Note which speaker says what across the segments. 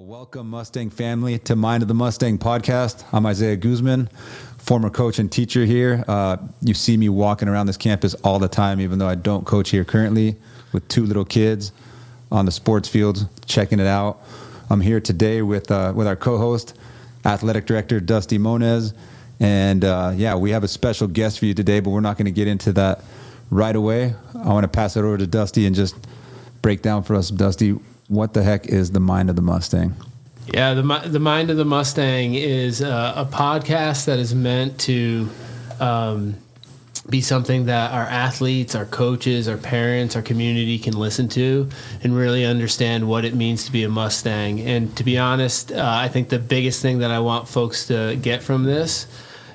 Speaker 1: Welcome, Mustang family, to Mind of the Mustang podcast. I'm Isaiah Guzman, former coach and teacher here. You see me walking around this campus all the time, even though I don't coach here currently, with two little kids on the sports field, checking it out. I'm here today with our co-host, athletic director Dusty Monez. And we have a special guest for you today, but we're not going to get into that right away. I want to pass it over to Dusty and just break down for us, Dusty, what the heck is the Mind of the Mustang?
Speaker 2: Yeah, the Mind of the Mustang is a podcast that is meant to be something that our athletes, our coaches, our parents, our community can listen to and really understand what it means to be a Mustang. And to be honest, I think the biggest thing that I want folks to get from this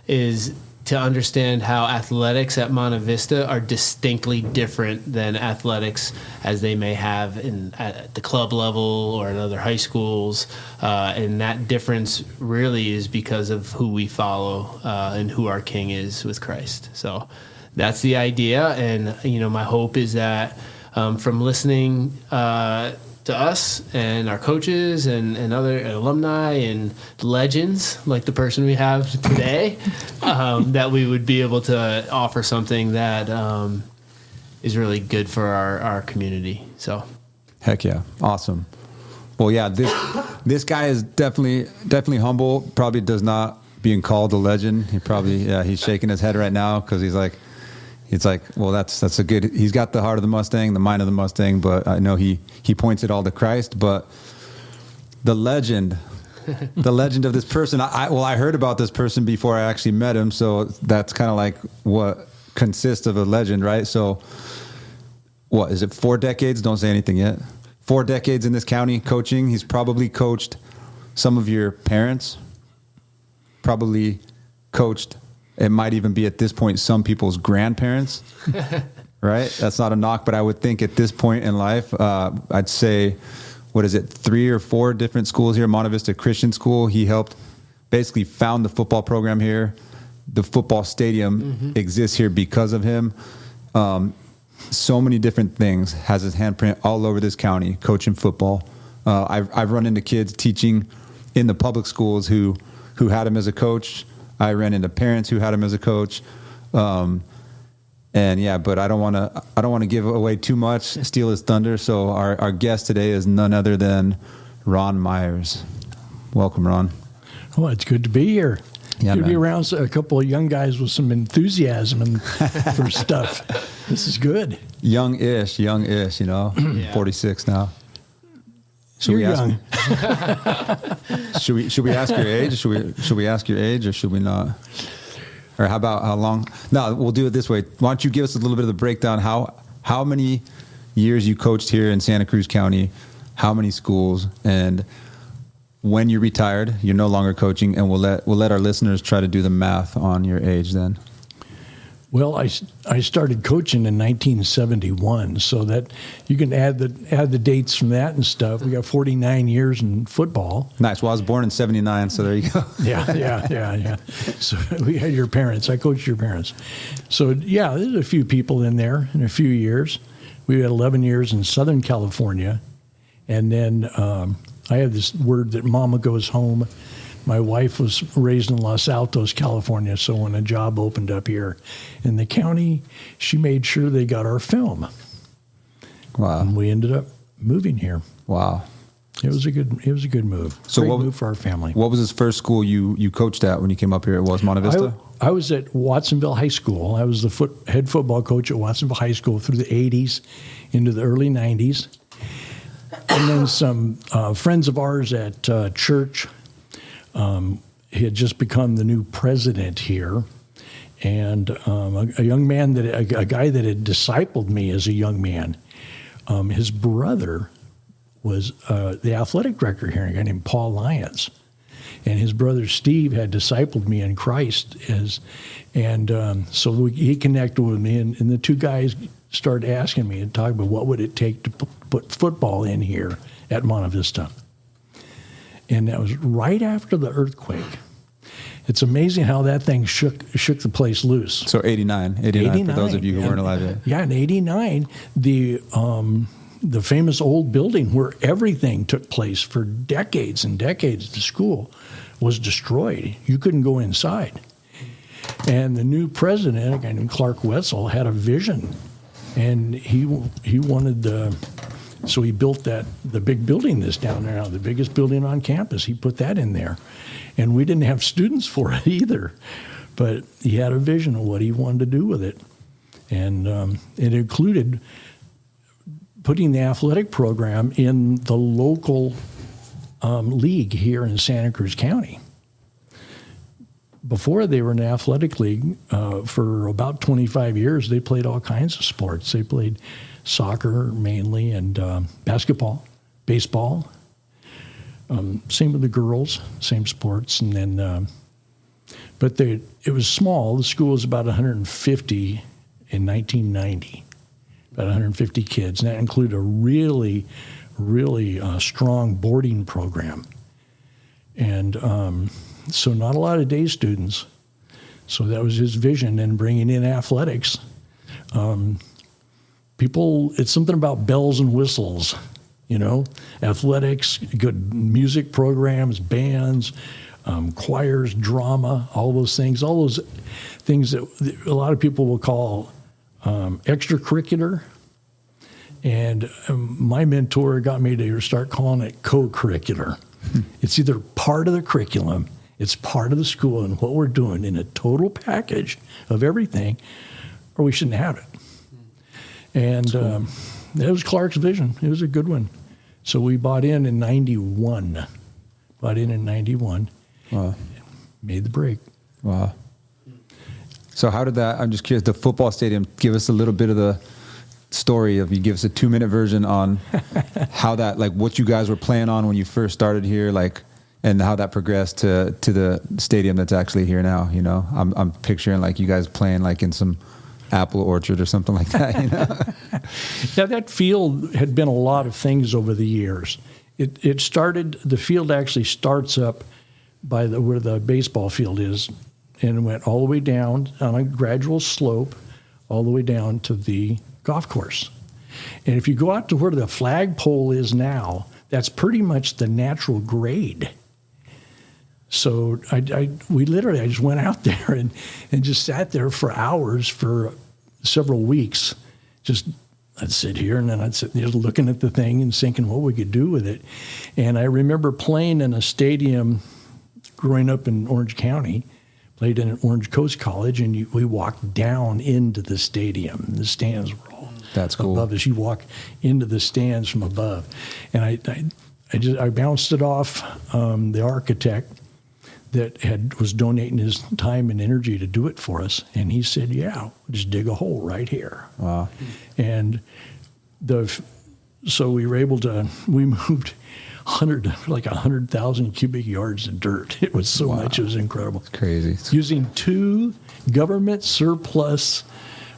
Speaker 2: is to understand how athletics at Monte Vista are distinctly different than athletics as they may have at the club level or in other high schools. And that difference really is because of who we follow and who our King is with Christ. So that's the idea. And, my hope is that from listening to us and our coaches and other alumni and legends like the person we have today, that we would be able to offer something that is really good for our community. So,
Speaker 1: heck yeah, awesome. Well, yeah, this guy is definitely humble. Probably does not being called a legend. He's shaking his head right now because he's like, well, that's a good. He's got the heart of the Mustang, the mind of the Mustang, but I know he points it all to Christ. But the legend of this person. I heard about this person before I actually met him, so that's kind of like what consists of a legend, right? So, what is it? 4 decades? Don't say anything yet. 4 decades in this county coaching. He's probably coached some of your parents. Probably coached. It might even be at this point some people's grandparents, right? That's not a knock, but I would think at this point in life, I'd say, 3 or 4 different schools here, Monte Vista Christian School. He helped basically found the football program here. The football stadium exists here because of him. So many different things, has his handprint all over this county, coaching football. I've run into kids teaching in the public schools who had him as a coach. I ran into parents who had him as a coach, but I don't want to give away too much, steal his thunder. So our guest today is none other than Ron Myers. Welcome, Ron.
Speaker 3: Well, it's good to be here.
Speaker 1: Yeah,
Speaker 3: good to be around a couple of young guys with some enthusiasm for stuff. This is good.
Speaker 1: Young-ish, Yeah. 46 now.
Speaker 3: You're young.
Speaker 1: Should we ask your age? Should we ask your age, or should we not? Or how about how long? No, we'll do it this way. Why don't you give us a little bit of the breakdown? How many years you coached here in Santa Cruz County? How many schools? And when you retired, you're no longer coaching, and we'll let our listeners try to do the math on your age then.
Speaker 3: Well, I started coaching in 1971, so that you can add the dates from that and stuff. We got 49 years in football.
Speaker 1: Nice. Well, I was born in 79, so there you go.
Speaker 3: Yeah. So we had your parents. I coached your parents. So, yeah, there's a few people in there in a few years. We had 11 years in Southern California. And then I had this word that Mama goes home. My wife was raised in Los Altos, California, so when a job opened up here in the county, she made sure they got our film.
Speaker 1: Wow.
Speaker 3: And we ended up moving here.
Speaker 1: Wow.
Speaker 3: It was a good move.
Speaker 1: So
Speaker 3: Great move for our family.
Speaker 1: What was his first school you coached at when you came up here? It was Monte Vista?
Speaker 3: I was at Watsonville High School. I was the head football coach at Watsonville High School through the 80s into the early 90s. And then some friends of ours at church. He had just become the new president here, and a young man a guy that had discipled me as a young man. His brother was the athletic director here, a guy named Paul Lyons, and his brother Steve had discipled me in Christ so he connected with me, and the two guys started asking me and talking about what would it take to put football in here at Monte Vista. And that was right after the earthquake. It's amazing how that thing shook the place loose.
Speaker 1: So 89 for those of you who weren't alive yet.
Speaker 3: Yeah, in 89, the the famous old building where everything took place for decades and decades, the school, was destroyed. You couldn't go inside. And the new president, a guy named Clark Wetzel, had a vision, and he wanted so he built the big building that's down there now, the biggest building on campus. He put that in there, and we didn't have students for it either, but he had a vision of what he wanted to do with it, and it included putting the athletic program in the local league here in Santa Cruz County. Before they were in the athletic league, for about 25 years, they played all kinds of sports. They played soccer mainly, and basketball, baseball. Same with the girls, same sports. And then, but it was small. The school was about 150 in 1990, about 150 kids. And that included a really, really strong boarding program. And so not a lot of day students. So that was his vision in bringing in athletics. People, it's something about bells and whistles, athletics, good music programs, bands, choirs, drama, all those things that a lot of people will call extracurricular. And my mentor got me to start calling it co-curricular. It's either part of the curriculum, it's part of the school and what we're doing in a total package of everything, or we shouldn't have it. And that was Clark's vision. It was a good one. So we bought in 91.
Speaker 1: Wow.
Speaker 3: Made the break.
Speaker 1: Wow. So how did that, I'm just curious, the football stadium, give us a little bit of the story of, you give us a 2-minute version on how that, like what you guys were playing on when you first started here, like, and how that progressed to the stadium that's actually here now. I'm picturing like you guys playing like in some apple orchard or something like that.
Speaker 3: Now that field had been a lot of things over the years. It started, the field actually starts up by where the baseball field is, and went all the way down on a gradual slope all the way down to the golf course. And if you go out to where the flagpole is now, that's pretty much the natural grade. So I just went out there and just sat there for hours for several weeks. I'd sit here and then I'd sit there looking at the thing and thinking what we could do with it. And I remember playing in a stadium growing up in Orange County, played in Orange Coast College, and we walked down into the stadium. The stands were all above us. You walk into the stands from above. And I bounced it off the architect that was donating his time and energy to do it for us. And he said, yeah, just dig a hole right here.
Speaker 1: Wow.
Speaker 3: And so we were able to, we moved 100,000 cubic yards of dirt. It was so much, it was incredible.
Speaker 1: It's crazy.
Speaker 3: Using 2 government surplus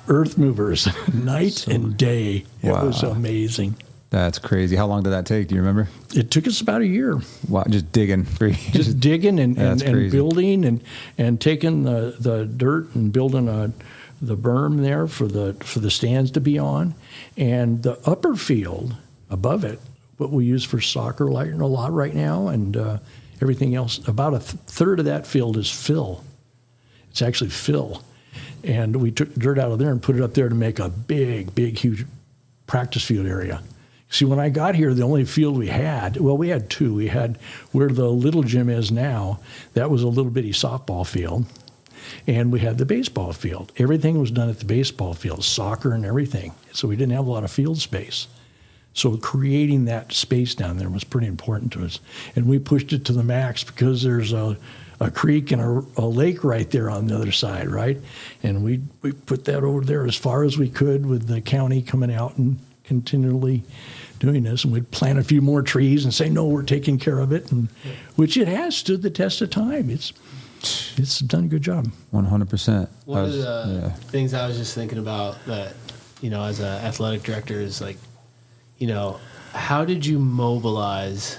Speaker 3: earth movers, night and day. It was amazing.
Speaker 1: That's crazy. How long did that take? Do you remember?
Speaker 3: It took us about a year.
Speaker 1: Wow, just digging.
Speaker 3: Just digging and building and taking the dirt and building the berm there for the stands to be on. And the upper field above it, what we use for soccer a lot right now, and everything else, about a third of that field is fill. It's actually fill. And we took dirt out of there and put it up there to make a big, huge practice field area. See, when I got here, the only field we had 2. We had where the little gym is now. That was a little bitty softball field. And we had the baseball field. Everything was done at the baseball field, soccer and everything. So we didn't have a lot of field space. So creating that space down there was pretty important to us. And we pushed it to the max because there's a creek and a lake right there on the other side, right? And we put that over there as far as we could with the county coming out and continually doing this, and we'd plant a few more trees and say, no, we're taking care of it, and which it has stood the test of time. It's done a good job.
Speaker 1: 100%.
Speaker 2: One of the things I was just thinking about that, as an athletic director is like, how did you mobilize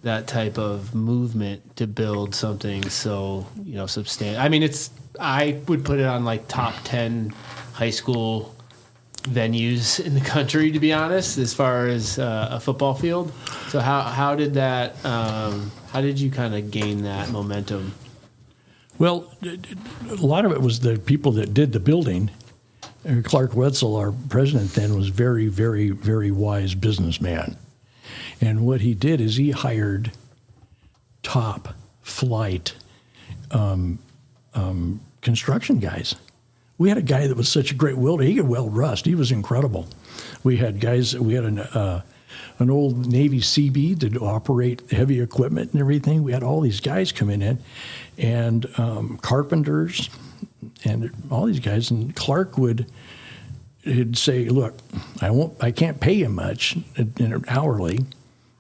Speaker 2: that type of movement to build something so, substantial? I mean, I would put it on like top 10 high school venues in the country, to be honest, as far as a football field. So how did that? How did you kind of gain that momentum?
Speaker 3: Well, a lot of it was the people that did the building. Clark Wetzel, our president then, was very, very, very wise businessman. And what he did is he hired top flight construction guys. We had a guy that was such a great welder. He could weld rust. He was incredible. We had guys. We had an old Navy CB to operate heavy equipment and everything. We had all these guys coming in, and carpenters, and all these guys. And Clark he'd say, "Look, I can't pay you much hourly,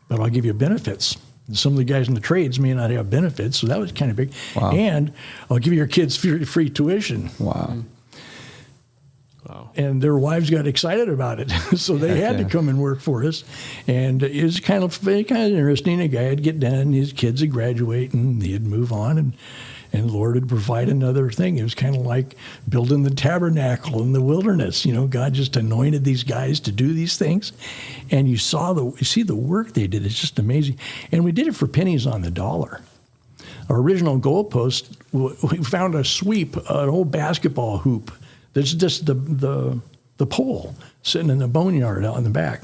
Speaker 3: but I'll give you benefits." And some of the guys in the trades may not have benefits, so that was kind of big.
Speaker 1: Wow.
Speaker 3: And I'll give your kids free tuition.
Speaker 1: Wow.
Speaker 2: Wow.
Speaker 3: And their wives got excited about it, so they had to come and work for us. And it was kind of interesting. A guy would get done, his kids would graduate, and he'd move on, and the Lord would provide another thing. It was kind of like building the tabernacle in the wilderness. God just anointed these guys to do these things, and you see the work they did. It's just amazing. And we did it for pennies on the dollar. Our original goalpost, we found a sweep, an old basketball hoop. There's just the pole sitting in the boneyard out in the back.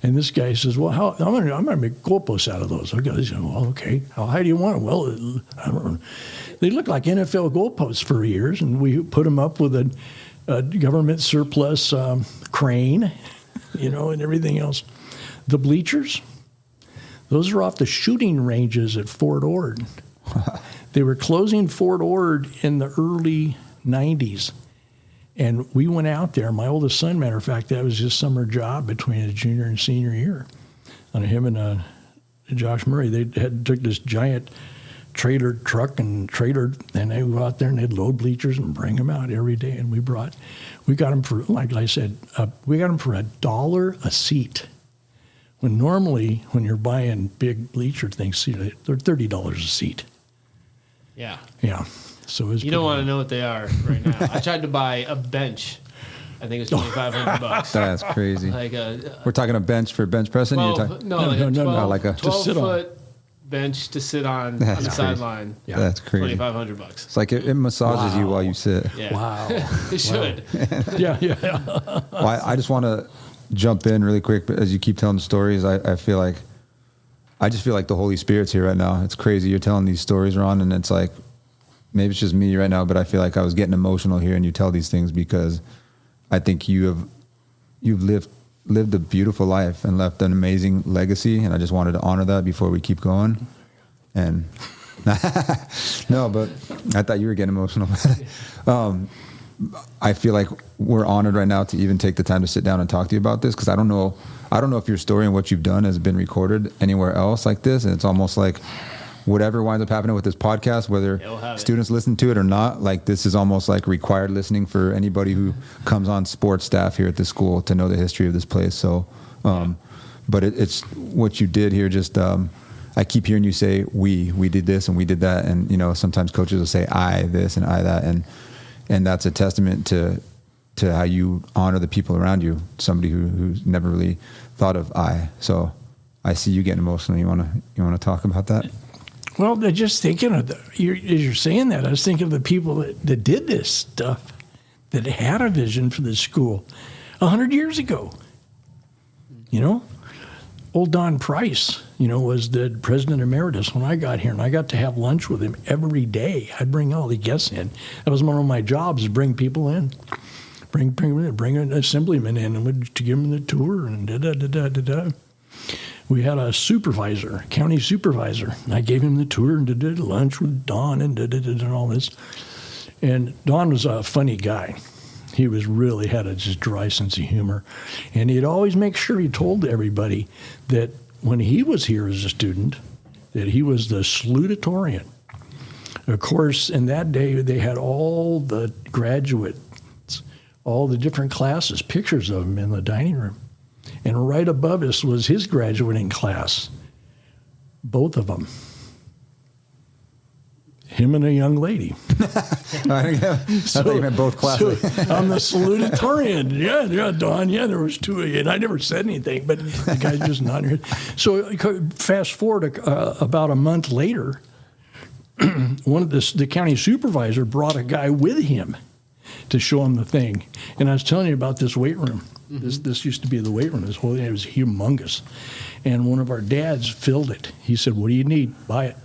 Speaker 3: And this guy says, "Well, I'm gonna make goalposts out of those." I said, "Well, okay. How high do you want them?" "Well, I don't know." They looked like NFL goalposts for years, and we put them up with a government surplus crane, and everything else. The bleachers, those are off the shooting ranges at Fort Ord. They were closing Fort Ord in the early 90s. And we went out there. My oldest son, matter of fact, that was his summer job between his junior and senior year. And him and Josh Murray, they took this giant trailer truck and they would go out there and they'd load bleachers and bring them out every day. And we got them for, like I said, we got them for $1 a seat. When normally, when you're buying big bleacher things, they're $30 a seat.
Speaker 2: Yeah.
Speaker 3: Yeah. So
Speaker 2: you don't want to know what they are right now. I tried to buy a bench. I think it's $2,500.
Speaker 1: That's crazy.
Speaker 2: Like
Speaker 1: We're talking a bench for bench pressing?
Speaker 2: No,
Speaker 1: No, like a
Speaker 2: 12-foot bench to sit on the sideline.
Speaker 1: Yeah. That's crazy.
Speaker 2: $2,500.
Speaker 1: It's like it massages you while you sit.
Speaker 2: Yeah.
Speaker 3: Wow.
Speaker 2: It should.
Speaker 3: Yeah.
Speaker 1: Well, I just want to jump in really quick, but as you keep telling the stories, I just feel like the Holy Spirit's here right now. It's crazy. You're telling these stories, Ron, and it's like, maybe it's just me right now, but I feel like I was getting emotional hearing you tell these things because I think you've lived a beautiful life and left an amazing legacy, and I just wanted to honor that before we keep going. And no, but I thought you were getting emotional. I feel like we're honored right now to even take the time to sit down and talk to you about this because I don't know if your story and what you've done has been recorded anywhere else like this, and it's almost like whatever winds up happening with this podcast, whether students listen to it or not, like this is almost like required listening for anybody who comes on sports staff here at this school to know the history of this place. So, but it's what you did here. Just I keep hearing you say we did this and we did that, and sometimes coaches will say I this and I that, and that's a testament to how you honor the people around you. Somebody who's never really thought of I. So I see you getting emotional. You want to talk about that?
Speaker 3: Well, just thinking of as you're saying that, I was thinking of the people that did this stuff, that had a vision for this school 100 years ago. Old Don Price, was the president emeritus when I got here, and I got to have lunch with him every day. I'd bring all the guests in. That was one of my jobs, is bring people in, bring an assemblyman in, and to give them the tour and da-da-da-da-da-da. We had a county supervisor. I gave him the tour and did lunch with Don and all this. And Don was a funny guy. He had a just dry sense of humor. And he'd always make sure he told everybody that when he was here as a student, that he was the salutatorian. Of course, in that day, they had all the graduates, all the different classes, pictures of them in the dining room. And right above us was his graduating class, both of them. Him and a young lady.
Speaker 1: I thought you meant both classes.
Speaker 3: So I'm the salutatorian. Yeah, Don. Yeah, there was two of you, and I never said anything, but the guy's just nodding here. So fast forward about a month later, the county supervisor brought a guy with him to show him the thing. And I was telling you about this weight room. Mm-hmm. This used to be the weight room. This whole thing, it was humongous. And one of our dads filled it. He said, "What do you need? Buy it."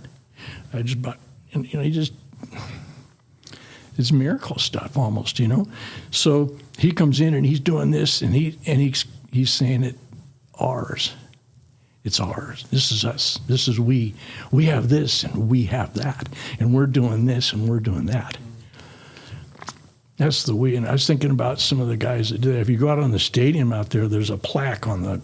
Speaker 3: I just bought. And, it's miracle stuff almost, So he comes in and he's doing this, and he's saying it, ours. It's ours. This is us. This is we. We have this and we have that, and we're doing this and we're doing that. That's the we. And I was thinking about some of the guys that do that. If you go out on the stadium out there, there's a plaque on the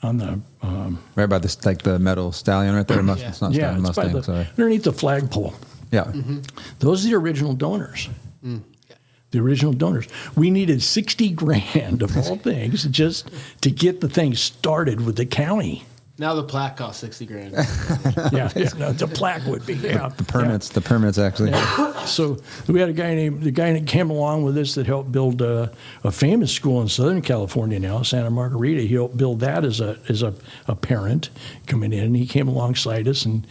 Speaker 1: right by this, like the metal stallion right there. It's not stallion, Mustang. Sorry.
Speaker 3: Underneath the flagpole.
Speaker 1: Yeah.
Speaker 2: Mm-hmm.
Speaker 3: Those are the original donors. The original donors. We needed $60,000 of all things just to get the thing started with the county.
Speaker 2: Now the plaque costs $60,000.
Speaker 3: No, the plaque would be.
Speaker 1: The permits actually.
Speaker 3: Yeah. So we had the guy that came along with us that helped build a famous school in Southern California now, Santa Margarita. He helped build that as a parent coming in. And he came alongside us, and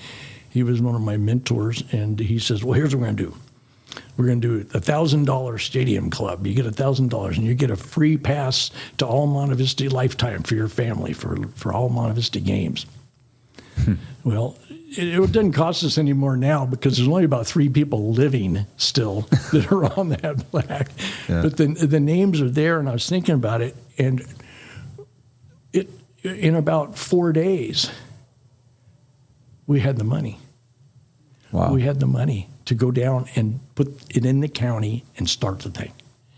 Speaker 3: he was one of my mentors. And he says, "Well, here's what we're going to do. We're going to do a $1,000 stadium club. You get $1,000, and you get a free pass to all Monte Vista lifetime for your family for all Monte Vista games." Well, it doesn't cost us any more now because there's only about 3 people living still that are on that plaque. Yeah. But the names are there, and I was thinking about it, and in about 4 days, we had the money.
Speaker 1: Wow.
Speaker 3: We had the money to go down and put it in the county and start the thing.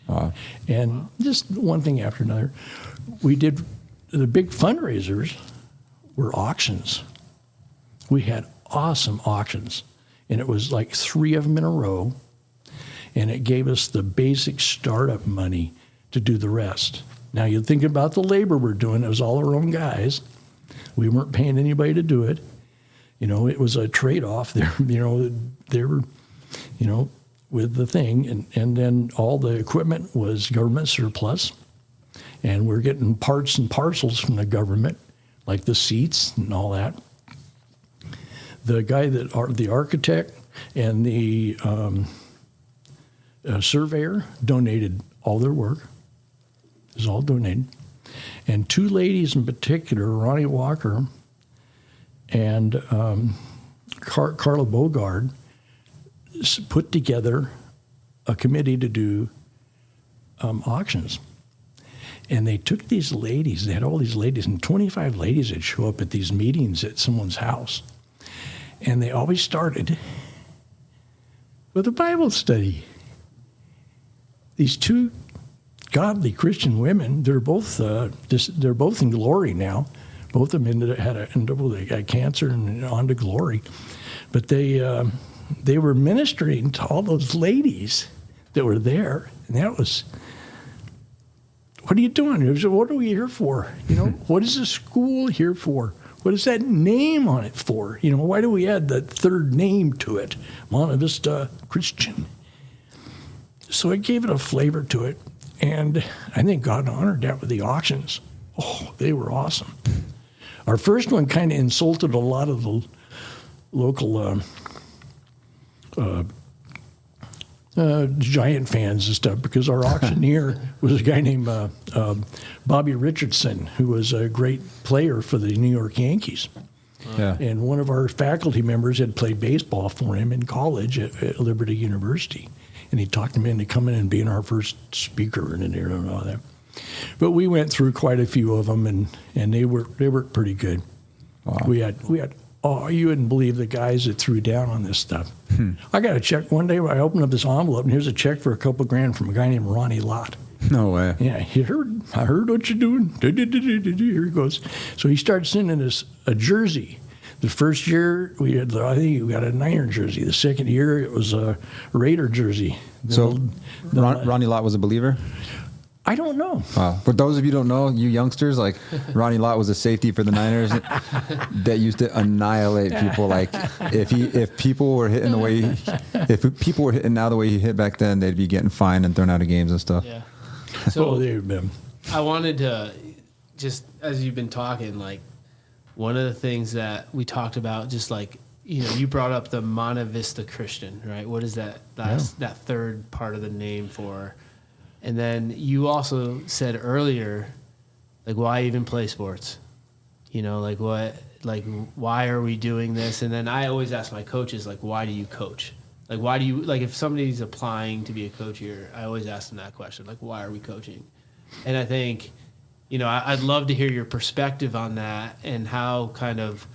Speaker 1: Wow.
Speaker 3: And just one thing after another. We did the big fundraisers were auctions. We had awesome auctions, and it was like 3 of them in a row, and it gave us the basic startup money to do the rest. Now you think about the labor we're doing. It was all our own guys. We weren't paying anybody to do it. It was a trade-off there. They were, with the thing. And then all the equipment was government surplus. And we're getting parts and parcels from the government, like the seats and all that. The guy the architect and the surveyor donated all their work. It was all donated. And 2 ladies in particular, Ronnie Walker and Carla Bogard, put together a committee to do auctions. And they took these ladies, they had all these ladies, and 25 ladies that show up at these meetings at someone's house. And they always started with a Bible study. These 2 godly Christian women, they're both in glory now. Both of them they got cancer and on to glory. But they were ministering to all those ladies that were there. And that was, what are you doing? What are we here for? What is the school here for? What is that name on it for? Why do we add that 3rd name to it? Monte Vista Christian. So it gave it a flavor to it. And I think God honored that with the auctions. Oh, they were awesome. Our first one kind of insulted a lot of the local Giant fans and stuff, because our auctioneer was a guy named Bobby Richardson, who was a great player for the New York Yankees.
Speaker 1: Yeah. And
Speaker 3: one of our faculty members had played baseball for him in college at Liberty University. And he talked him into coming and being our first speaker and all that. But we went through quite a few of them, and they worked pretty good. Wow. We had you wouldn't believe the guys that threw down on this stuff. I got a check one day where I opened up this envelope, and here's a check for a couple $grand from a guy named Ronnie Lott.
Speaker 1: No way.
Speaker 3: Yeah, I heard what you're doing. Here he goes. So he started sending us a jersey. The first year we got a Niner jersey. The second year it was a Raider jersey.
Speaker 1: So Ronnie Lott was a believer?
Speaker 3: I don't know.
Speaker 1: For those of you who don't know, you youngsters, like Ronnie Lott was a safety for the Niners that used to annihilate people. Like if people were hitting the way if people were hitting now the way he hit back then, they'd be getting fined and thrown out of games and stuff.
Speaker 2: Yeah. So
Speaker 3: they've been.
Speaker 2: I wanted to just, as you've been talking, like one of the things that we talked about, just like, you brought up the Monte Vista Christian, right? What is that? That's that third part of the name for. And then you also said earlier, like, why even play sports? Like why are we doing this? And then I always ask my coaches, like, why do you coach? Like, why do you, like, if somebody's applying to be a coach here, I always ask them that question, like, why are we coaching? And I think, I'd love to hear your perspective on that and how kind of,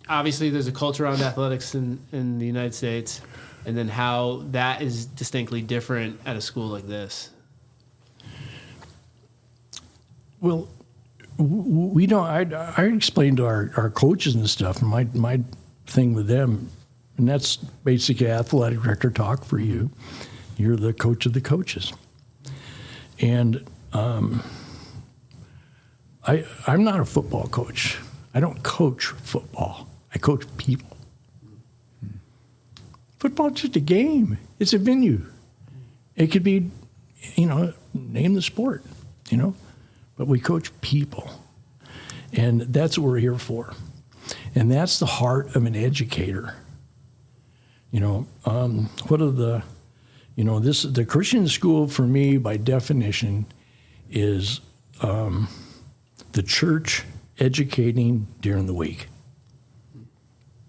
Speaker 2: obviously there's a culture around athletics in the United States, and then how that is distinctly different at a school like this.
Speaker 3: Well, we don't. I explained to our coaches and stuff. And my thing with them, and that's basically athletic director talk for you. You're the coach of the coaches, and I'm not a football coach. I don't coach football. I coach people. Football's just a game. It's a venue. It could be, name the sport, but we coach people. And that's what we're here for. And that's the heart of an educator. What are the, the Christian school for me by definition is the church educating during the week.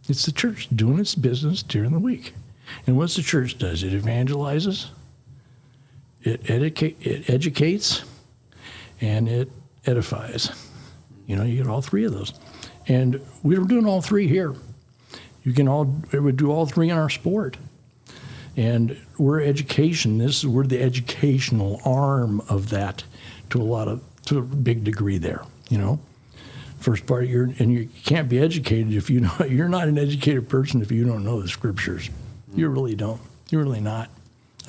Speaker 3: It's the church doing its business during the week. And what's the church does? It evangelizes, it educates, and it edifies. You get all three of those. And we're doing all three here. We would do all three in our sport. And we're education. We're the educational arm of that to a big degree there, First part, you can't be educated if you're not an educated person if you don't know the scriptures. You really don't. You're really not.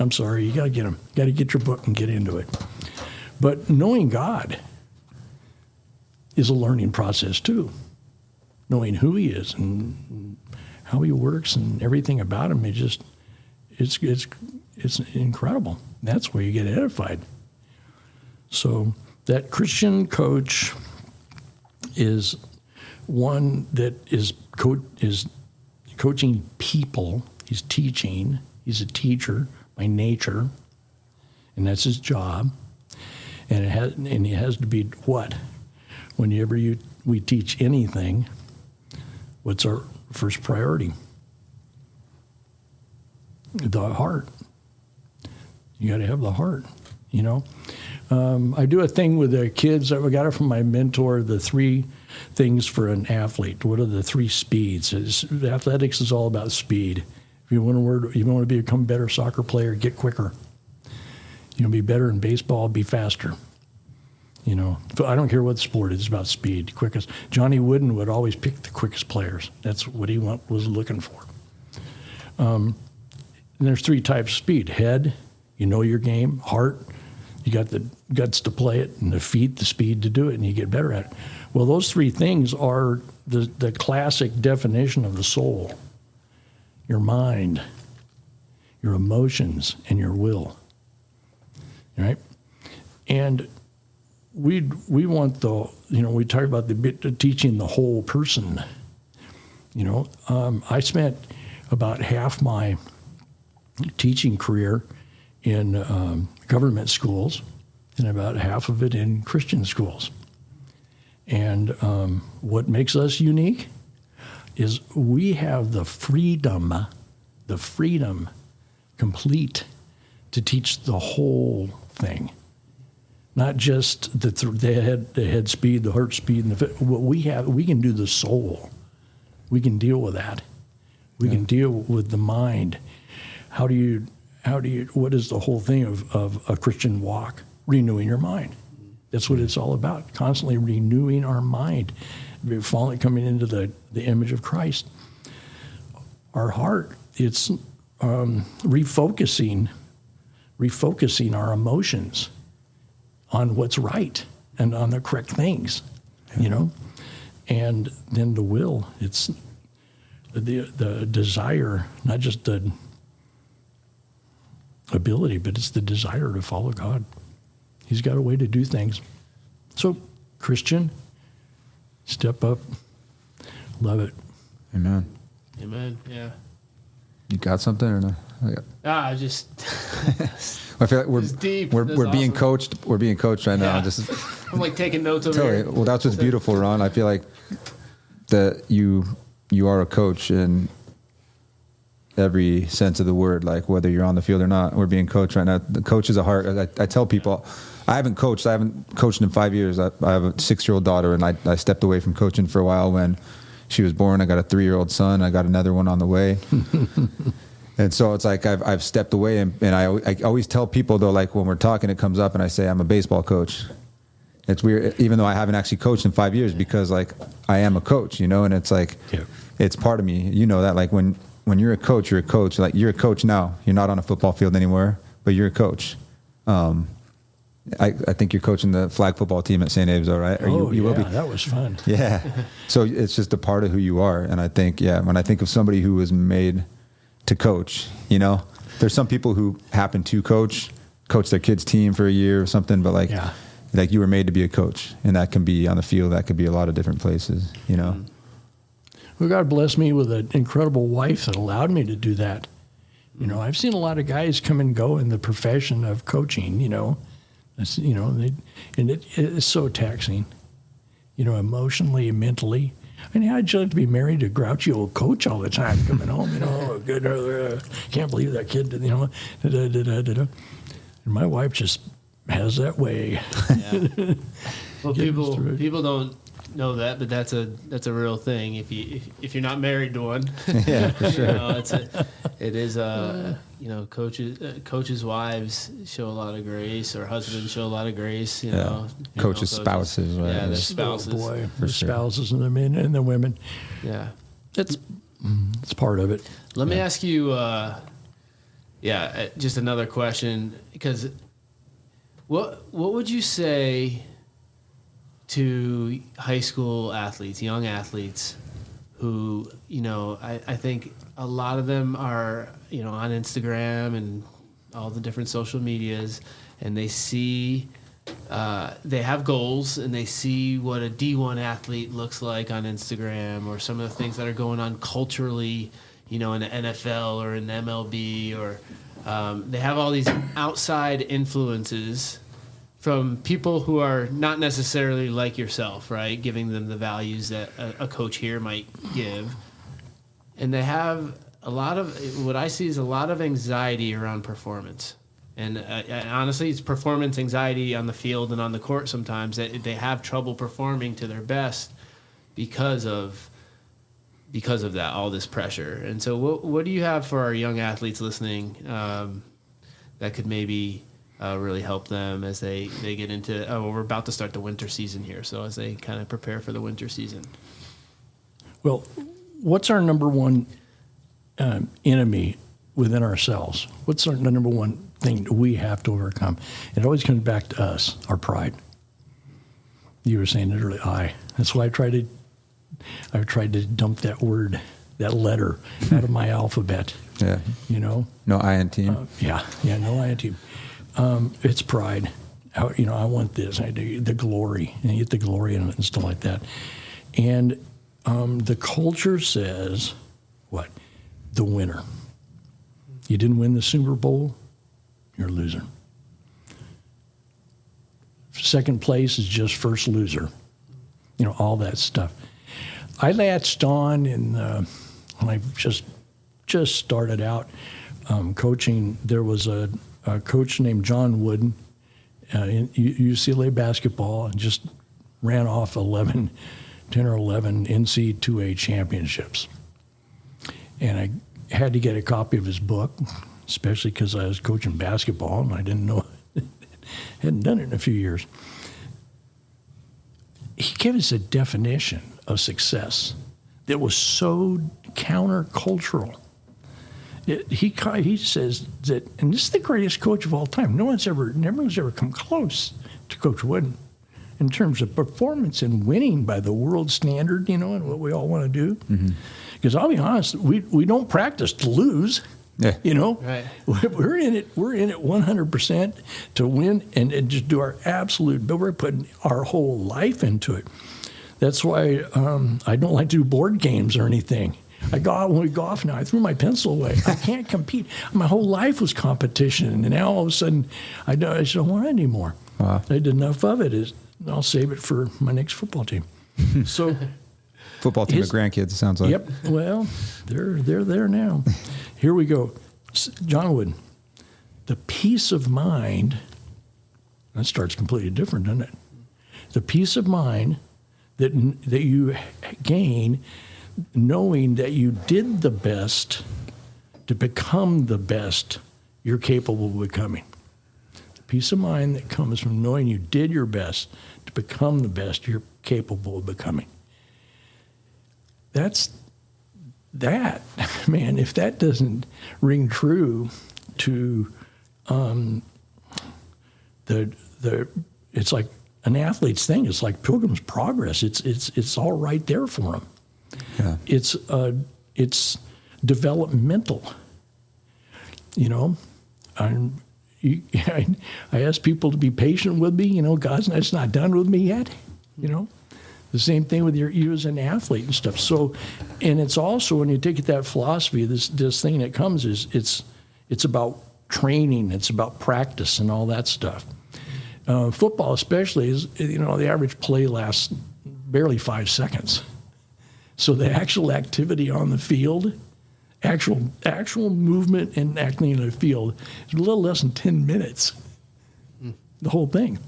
Speaker 3: I'm sorry. You got to get them. Got to get your book and get into it. But knowing God is a learning process too. Knowing who He is and how He works and everything about Him, it's incredible. That's where you get edified. So that Christian coach is one that is coaching people. He's teaching. He's a teacher by nature, and that's his job. And it has to be what? Whenever we teach anything, what's our first priority? The heart. You got to have the heart. I do a thing with the kids. I got it from my mentor, the 3 things for an athlete. What are the 3 speeds? Athletics is all about speed. If you want to become a better soccer player, get quicker. Be better in baseball, be faster. I don't care what sport, it's about speed, quickest. Johnny Wooden would always pick the quickest players. That's what he was looking for. And there's 3 types of speed. Head, your game. Heart, you got the guts to play it, and the feet, the speed to do it, and you get better at it. Well, those 3 things are the classic definition of the soul. Your mind, your emotions, and your will. Right? And we want we talk about the teaching the whole person. I spent about half my teaching career in government schools and about half of it in Christian schools. And what makes us unique is we have the freedom complete to teach the whole thing. Not just the head speed, the heart speed, and what we have. We can do the soul. We can deal with that. We can deal with the mind. What is the whole thing of a Christian walk? Renewing your mind. That's what it's all about. Constantly renewing our mind, coming into the image of Christ. Our heart, it's refocusing refocusing our emotions on what's right and on the correct things, And then the will, it's the desire, not just the ability, but it's the desire to follow God. He's got a way to do things. So, Christian, step up. Love it.
Speaker 1: Amen.
Speaker 2: Amen. Yeah.
Speaker 1: You got something or no?
Speaker 2: I just.
Speaker 1: I feel like
Speaker 2: It's deep.
Speaker 1: we're
Speaker 2: That's
Speaker 1: being
Speaker 2: awesome.
Speaker 1: coached. We're being coached right now.
Speaker 2: Yeah.
Speaker 1: Just
Speaker 2: I'm like taking notes over
Speaker 1: totally.
Speaker 2: here.
Speaker 1: Well, that's what's beautiful, Ron. I feel like that you are a coach in every sense of the word. Like whether you're on the field or not, we're being coached right now. The coach is a heart. I tell people, I haven't coached in 5 years. I have a 6-year-old daughter, and I stepped away from coaching for a while when she was born. I got a 3-year-old son. I got another one on the way. And so it's like I've stepped away, and I always tell people, though, like when we're talking, it comes up, and I say I'm a baseball coach. It's weird, even though I haven't actually coached in 5 years, because like I am a coach, and it's like It's part of me. You know that, like when you're a coach, you're a coach. Like you're a coach now. You're not on a football field anymore, but you're a coach. I think you're coaching the flag football team at St. Abe's, though, right? Or you will be.
Speaker 3: That was fun.
Speaker 1: Yeah. So it's just a part of who you are. And I think, when I think of somebody who was made to coach, there's some people who happen to coach their kid's team for a year or something, but like you were made to be a coach, and that can be on the field. That could be a lot of different places,
Speaker 3: Well, God blessed me with an incredible wife that allowed me to do that. I've seen a lot of guys come and go in the profession of coaching, and it's so taxing, emotionally, mentally. I mean, how'd you like to be married to a grouchy old coach all the time coming home, good, can't believe that kid, And my wife just has that way.
Speaker 2: Yeah. Well, people don't know that, but that's a real thing. If you're not married to one,
Speaker 1: yeah, for sure.
Speaker 2: It is coaches' wives show a lot of grace, or husbands show a lot of grace.
Speaker 1: Coaches' spouses, right?
Speaker 2: Yeah, their spouses.
Speaker 3: Oh boy,
Speaker 1: For
Speaker 3: the
Speaker 1: sure.
Speaker 3: spouses and the men and the women.
Speaker 2: Yeah.
Speaker 3: It's part of it.
Speaker 2: Let me ask you, just another question, because what would you say to high school athletes, young athletes, who, I think a lot of them are, on Instagram and all the different social medias, and they see, they have goals, and they see what a D1 athlete looks like on Instagram, or some of the things that are going on culturally, in the NFL or in the MLB, or they have all these outside influences from people who are not necessarily like yourself, right? Giving them the values that a coach here might give. And they have what I see is a lot of anxiety around performance. And honestly, it's performance anxiety on the field and on the court sometimes, that they have trouble performing to their best because of that, all this pressure. And so what do you have for our young athletes listening that could maybe really help them as they get into, we're about to start the winter season here, so as they kind of prepare for the winter season?
Speaker 3: Well, what's our number one enemy within ourselves? What's the number one thing that we have to overcome? It always comes back to us, our pride. You were saying it earlier, That's why I tried to dump that word, that letter out of my alphabet.
Speaker 1: Yeah.
Speaker 3: No
Speaker 1: I in team.
Speaker 3: No I in team. It's pride. I want this. I do the glory, and you get the glory in it and stuff like that. And the culture says, what? The winner. You didn't win the Super Bowl, you're a loser. Second place is just first loser. All that stuff. I latched on when I just started out coaching. There was a coach named John Wooden in UCLA basketball, and just ran off 10 or 11 NC2A championships. And I had to get a copy of his book, especially because I was coaching basketball and I didn't know, hadn't done it in a few years. He gave us a definition of success that was so countercultural. He says that, and this is the greatest coach of all time. No one's ever come close to Coach Wooden in terms of performance and winning by the world standard, and what we all want to do. Because I'll be honest, we don't practice to lose.
Speaker 1: Yeah.
Speaker 2: Right.
Speaker 3: We're in it 100% to win and just do our absolute, but we're putting our whole life into it. That's why I don't like to do board games or anything. When we go off now, I threw my pencil away. I can't compete. My whole life was competition, and now all of a sudden, I just don't want it anymore.
Speaker 1: Wow.
Speaker 3: I did enough of it. I'll save it for my next football team. So,
Speaker 1: Football team of grandkids, it sounds like.
Speaker 3: Yep. Well, they're there now. Here we go. John Wooden, the peace of mind, that starts completely different, doesn't it? The peace of mind that you gain knowing that you did the best to become the best you're capable of becoming. The peace of mind that comes from knowing you did your best to become the best you're capable of becoming. That's that, man. If that doesn't ring true to it's like an athlete's thing. It's like Pilgrim's Progress. It's all right there for them.
Speaker 1: Yeah.
Speaker 3: It's developmental. I ask people to be patient with me. God's not done with me yet. The same thing with you as an athlete and stuff. So, and it's also when you take that philosophy, this thing that comes is it's about training, it's about practice and all that stuff. Football especially is, the average play lasts barely 5 seconds. So the actual activity on the field, actual movement and acting in the field is a little less than 10 minutes. The whole thing.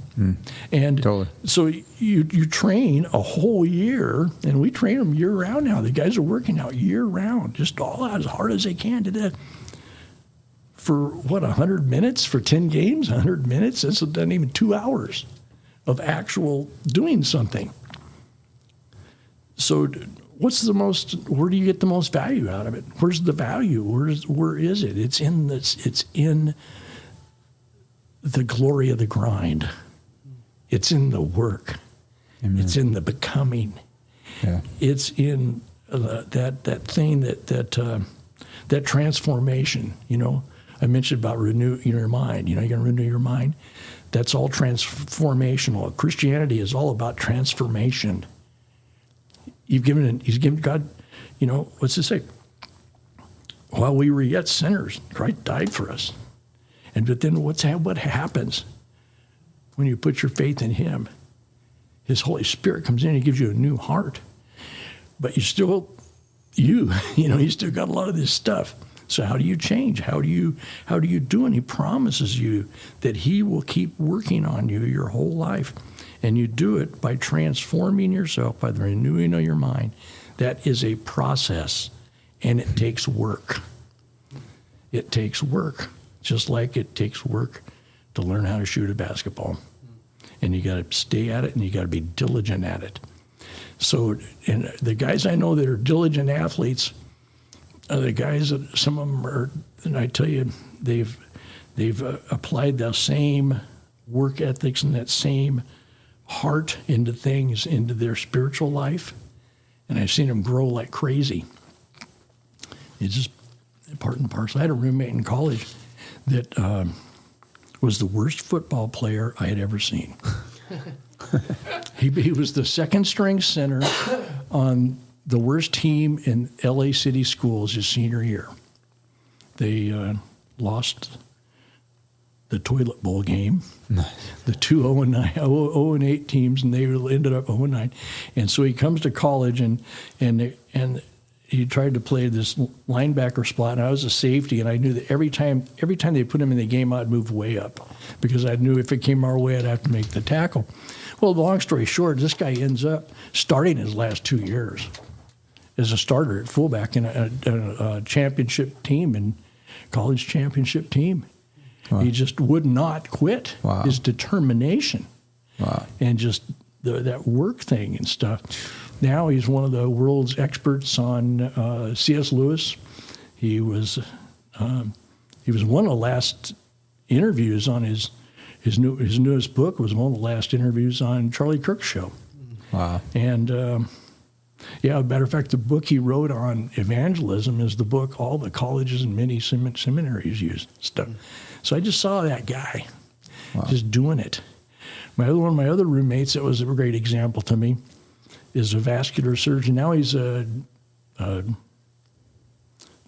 Speaker 3: And
Speaker 1: totally.
Speaker 3: So you train a whole year, and we train them year round now. The guys are working out year round, just all out as hard as they can to do. For 100 minutes for 10 games, 100 minutes, that's not even 2 hours of actual doing something. So where do you get the most value out of it? Where's the value? Where is it? It's in the glory of the grind. It's in the work.
Speaker 1: Amen.
Speaker 3: It's in the becoming.
Speaker 1: Yeah.
Speaker 3: It's in that thing that transformation. I mentioned about renewing your mind. You're going to renew your mind. That's all transformational. Christianity is all about transformation. He's given God. What's it say? While we were yet sinners, Christ died for us. But then what happens when you put your faith in Him? His Holy Spirit comes in and He gives you a new heart. But you still got a lot of this stuff. So how do you change? How do you do? And He promises you that He will keep working on you your whole life. And you do it by transforming yourself, by the renewing of your mind. That is a process, and it takes work. It takes work. Just like it takes work to learn how to shoot a basketball. And you got to stay at it, and you got to be diligent at it. So, and the guys I know that are diligent athletes are the guys that some of them are, and I tell you, they've applied the same work ethics and that same heart into their spiritual life. And I've seen them grow like crazy. It's just part and parcel. I had a roommate in college that was the worst football player I had ever seen. He was the second string center on the worst team in LA City schools his senior year. They lost the toilet bowl game, the two 0-8 teams, and they ended up 0-9. And so he comes to college, and he tried to play this linebacker spot, and I was a safety, and I knew that every time they put him in the game, I'd move way up because I knew if it came our way, I'd have to make the tackle. Well, long story short, this guy ends up starting his last 2 years as a starter at fullback in a championship team, and college championship team. Wow. He just would not quit.
Speaker 1: Wow.
Speaker 3: His determination.
Speaker 1: Wow.
Speaker 3: And just that work thing and stuff. Now he's one of the world's experts on C.S. Lewis. He was He was one of the last interviews on his newest book was one of the last interviews on Charlie Kirk's show.
Speaker 1: Wow.
Speaker 3: And matter of fact, the book he wrote on evangelism is the book all the colleges and many seminaries use stuff. So I just saw that guy just doing it. One of my other roommates that was a great example to me is a vascular surgeon. Now he's a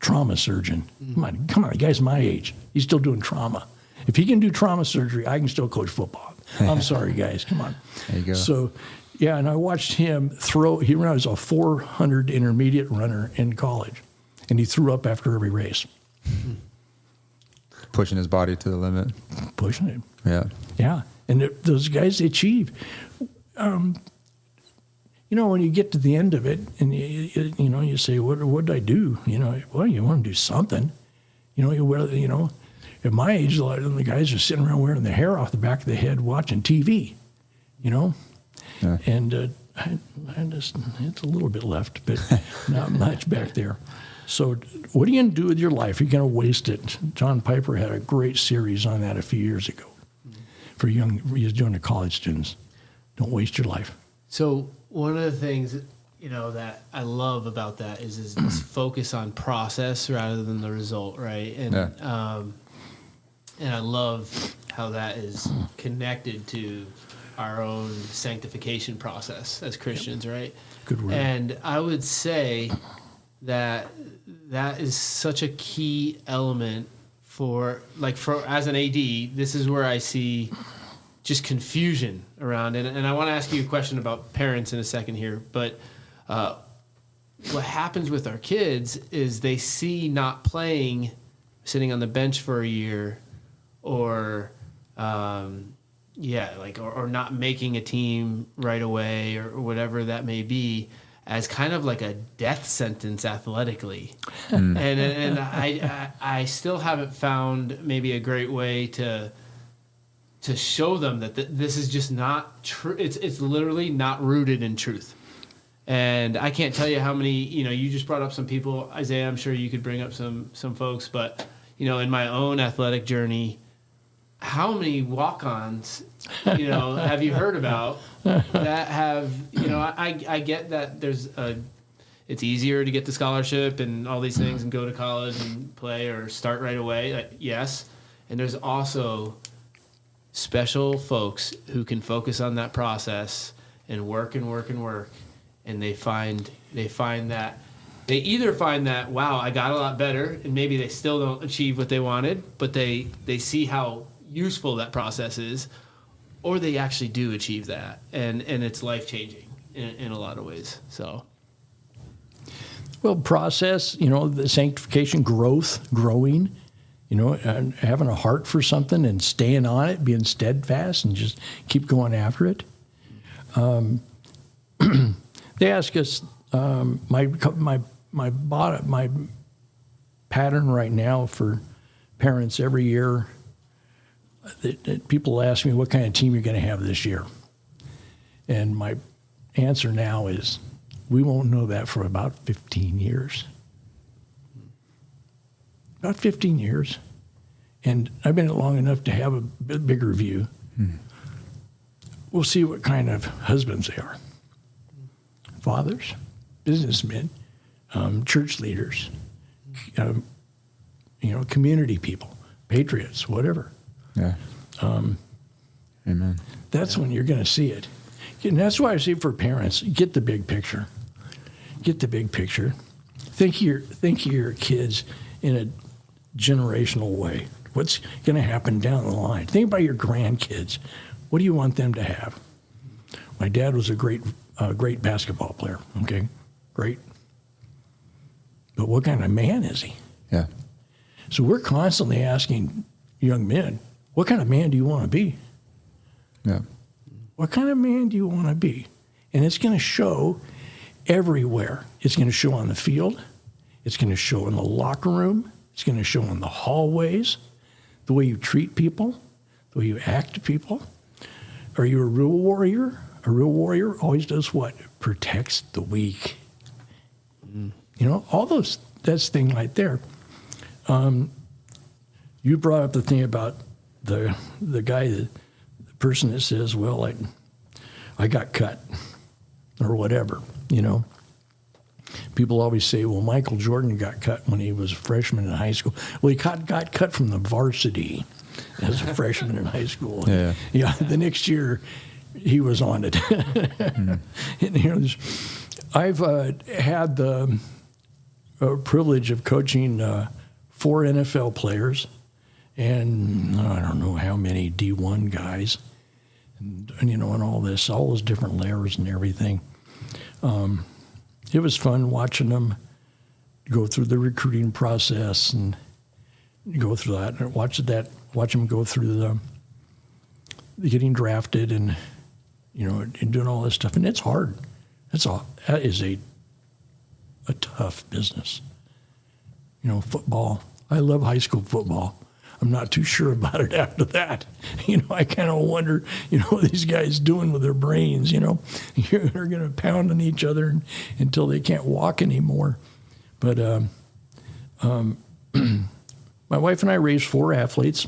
Speaker 3: trauma surgeon. Come on, the guy's my age. He's still doing trauma. If he can do trauma surgery, I can still coach football. I'm sorry, guys. Come on.
Speaker 1: There you go.
Speaker 3: So, yeah, and I watched him throw. He was a 400 intermediate runner in college, and he threw up after every race.
Speaker 1: Pushing his body to the limit.
Speaker 3: Pushing it.
Speaker 1: Yeah.
Speaker 3: Yeah, and those guys achieve. When you get to the end of it, and you say, "What did I do?" Well, you want to do something. At my age, a lot of the guys are sitting around wearing the hair off the back of the head, watching TV.
Speaker 1: Yeah.
Speaker 3: And it's a little bit left, but not much back there. So, what are you going to do with your life? You're going to waste it. John Piper had a great series on that a few years ago for he was doing to college students. Don't waste your life.
Speaker 2: So one of the things that I love about that is this focus on process rather than the result, right? And and I love how that is connected to our own sanctification process as Christians, right?
Speaker 3: Good word.
Speaker 2: And I would say that is such a key element for as an AD, this is where I see just confusion around it. And I want to ask you a question about parents in a second here, but what happens with our kids is they see not playing, sitting on the bench for a year, or or not making a team right away, or whatever that may be, as kind of like a death sentence athletically. And I still haven't found maybe a great way to show them that this is just not true. It's literally not rooted in truth. And I can't tell you how many, you just brought up some people, Isaiah, I'm sure you could bring up some folks, but, in my own athletic journey, how many walk-ons, have you heard about that have, I get that it's easier to get the scholarship and all these things and go to college and play or start right away. Yes. And there's also special folks who can focus on that process and work and work and work. And they find that they either find that, wow, I got a lot better, and maybe they still don't achieve what they wanted, but they see how useful that process is, or they actually do achieve that, and it's life-changing in a lot of ways. So,
Speaker 3: well, process, the sanctification, growing, and having a heart for something and staying on it, being steadfast, and just keep going after it. They ask us, my pattern right now for parents every year, that people ask me what kind of team you're going to have this year. And my answer now is, we won't know that for about 15 years. About 15 years. And I've been long enough to have a bit bigger view. We'll see what kind of husbands they are. Fathers, businessmen, church leaders, community people, patriots, whatever.
Speaker 1: Yeah. Amen.
Speaker 3: That's when you're going to see it. And that's why I say for parents, get the big picture. Get the big picture. Think of your kids in a generational way. What's going to happen down the line? Think about your grandkids. What do you want them to have? My dad was a great basketball player. Okay, great. But what kind of man is he?
Speaker 1: Yeah.
Speaker 3: So we're constantly asking young men, what kind of man do you want to be?
Speaker 1: Yeah.
Speaker 3: What kind of man do you want to be? And it's going to show everywhere. It's going to show on the field. It's going to show in the locker room. It's going to show in the hallways, the way you treat people, the way you act to people. Are you a real warrior? A real warrior always does what? Protects the weak. All those, that's thing right there. You brought up the thing about the guy, the person that says, well, I got cut or whatever, you know. People always say, well, Michael Jordan got cut when he was a freshman in high school. Well, he got cut from the varsity as a freshman in high school. Yeah. The next year, he was on it. And, you know, I've had the privilege of coaching 4 NFL players and I don't know how many D1 guys, and you know, and all those different layers and everything. It was fun watching them go through the recruiting process and go through that, and watch them go through the getting drafted and, you know, and doing all this stuff. And it's hard. That is a tough business. You know, football. I love high school football. I'm not too sure about it after that. You know, I kind of wonder, you know, what these guys doing with their brains, you know. They're going to pound on each other until they can't walk anymore. But my wife and I raised 4 athletes.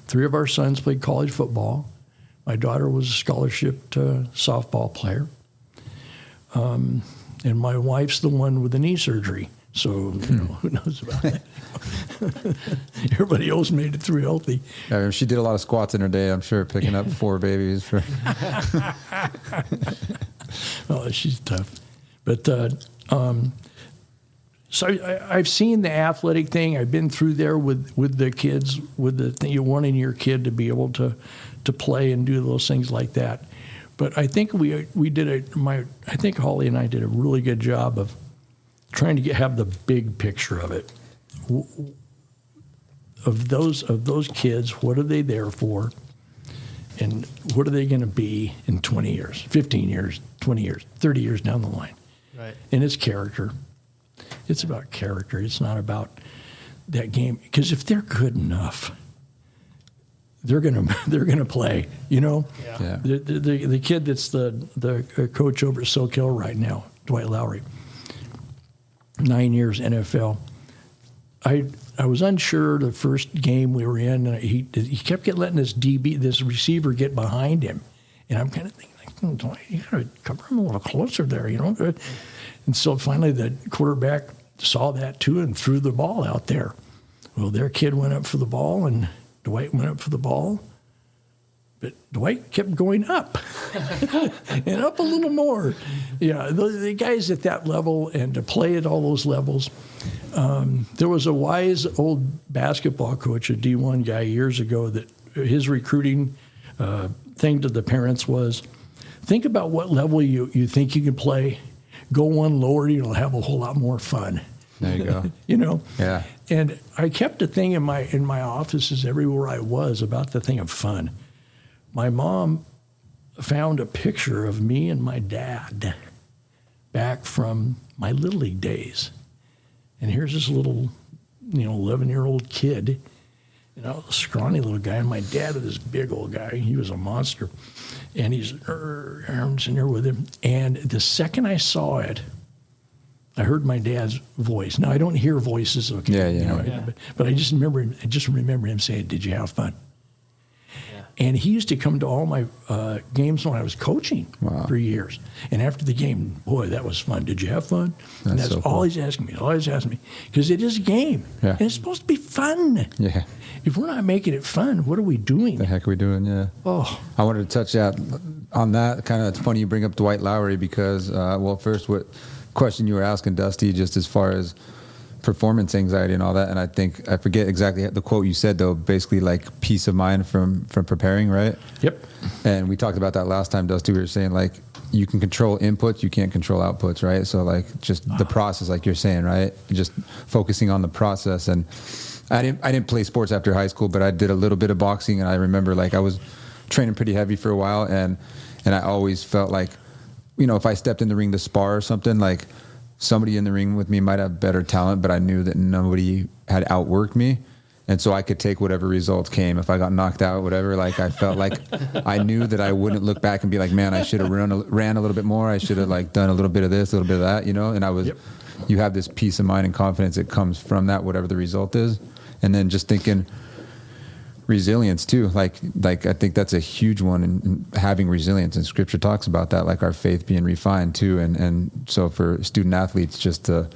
Speaker 3: 3 of our sons played college football. My daughter was a scholarship softball player. And my wife's the one with the knee surgery. So, you know, who knows about that? Everybody else made it through healthy.
Speaker 1: I mean, she did a lot of squats in her day, I'm sure, picking up 4 babies.
Speaker 3: Oh, she's tough. But so I've seen the athletic thing. I've been through there with the kids, with the thing, you're wanting your kid to be able to play and do those things like that. But I think I think Holly and I did a really good job of trying to have the big picture of it. Of those kids, what are they there for? And what are they going to be in 20 years, 15 years, 20 years, 30 years down the line?
Speaker 2: Right.
Speaker 3: And it's character. It's about character. It's not about that game. Because if they're good enough, they're gonna play. You know,
Speaker 1: Yeah.
Speaker 3: The kid that's the coach over at Soquel right now, Dwight Lowry, 9 years NFL. I was unsure the first game we were in. And he kept letting this receiver get behind him, and I'm kind of thinking, Dwight, you got to cover him a little closer there, you know. And so finally, the quarterback saw that too and threw the ball out there. Well, their kid went up for the ball, and Dwight went up for the ball, but Dwight kept going up and up a little more. Yeah, the guys at that level and to play at all those levels. There was a wise old basketball coach, a D1 guy years ago, that his recruiting thing to the parents was, think about what level you think you can play. Go one lower, you'll have a whole lot more fun.
Speaker 1: There you go.
Speaker 3: You know?
Speaker 1: Yeah.
Speaker 3: And I kept a thing in my offices everywhere I was about the thing of fun. My mom found a picture of me and my dad back from my Little League days. And here's this little, 11-year-old kid, a scrawny little guy. And my dad was this big old guy. He was a monster. And he's arms in there with him. And the second I saw it, I heard my dad's voice. Now I don't hear voices, okay?
Speaker 1: Yeah.
Speaker 3: But I just remember him saying, "Did you have fun?" Yeah. And he used to come to all my games when I was coaching for years. And after the game, boy, that was fun. Did you have fun? And that's so cool. Always asking me, because it is a game, and it's supposed to be fun.
Speaker 1: Yeah.
Speaker 3: If we're not making it fun, what are we doing?
Speaker 1: The heck are we doing? Yeah.
Speaker 3: Oh,
Speaker 1: I wanted to touch on that. Kind of, it's funny you bring up Dwight Lowry because, first, what question you were asking Dusty, just as far as performance anxiety and all that, and I forget exactly the quote you said, though, basically like peace of mind from preparing, right?
Speaker 3: Yep.
Speaker 1: And we talked about that last time, Dusty. We were saying like you can control inputs, you can't control outputs, right? So like just the process, like you're saying, right? Just focusing on the process. And I didn't play sports after high school, but I did a little bit of boxing, and I remember like I was training pretty heavy for a while, and I always felt like, if I stepped in the ring to spar or something, like somebody in the ring with me might have better talent, but I knew that nobody had outworked me. And so I could take whatever results came. If I got knocked out, whatever, like I felt like I knew that I wouldn't look back and be like, man, I should have ran a little bit more. I should have like done a little bit of this, a little bit of that, And I was, you have this peace of mind and confidence that comes from that, whatever the result is. And then just thinking resilience too. Like I think that's a huge one, in having resilience, and scripture talks about that, like our faith being refined too. And so for student athletes, just to,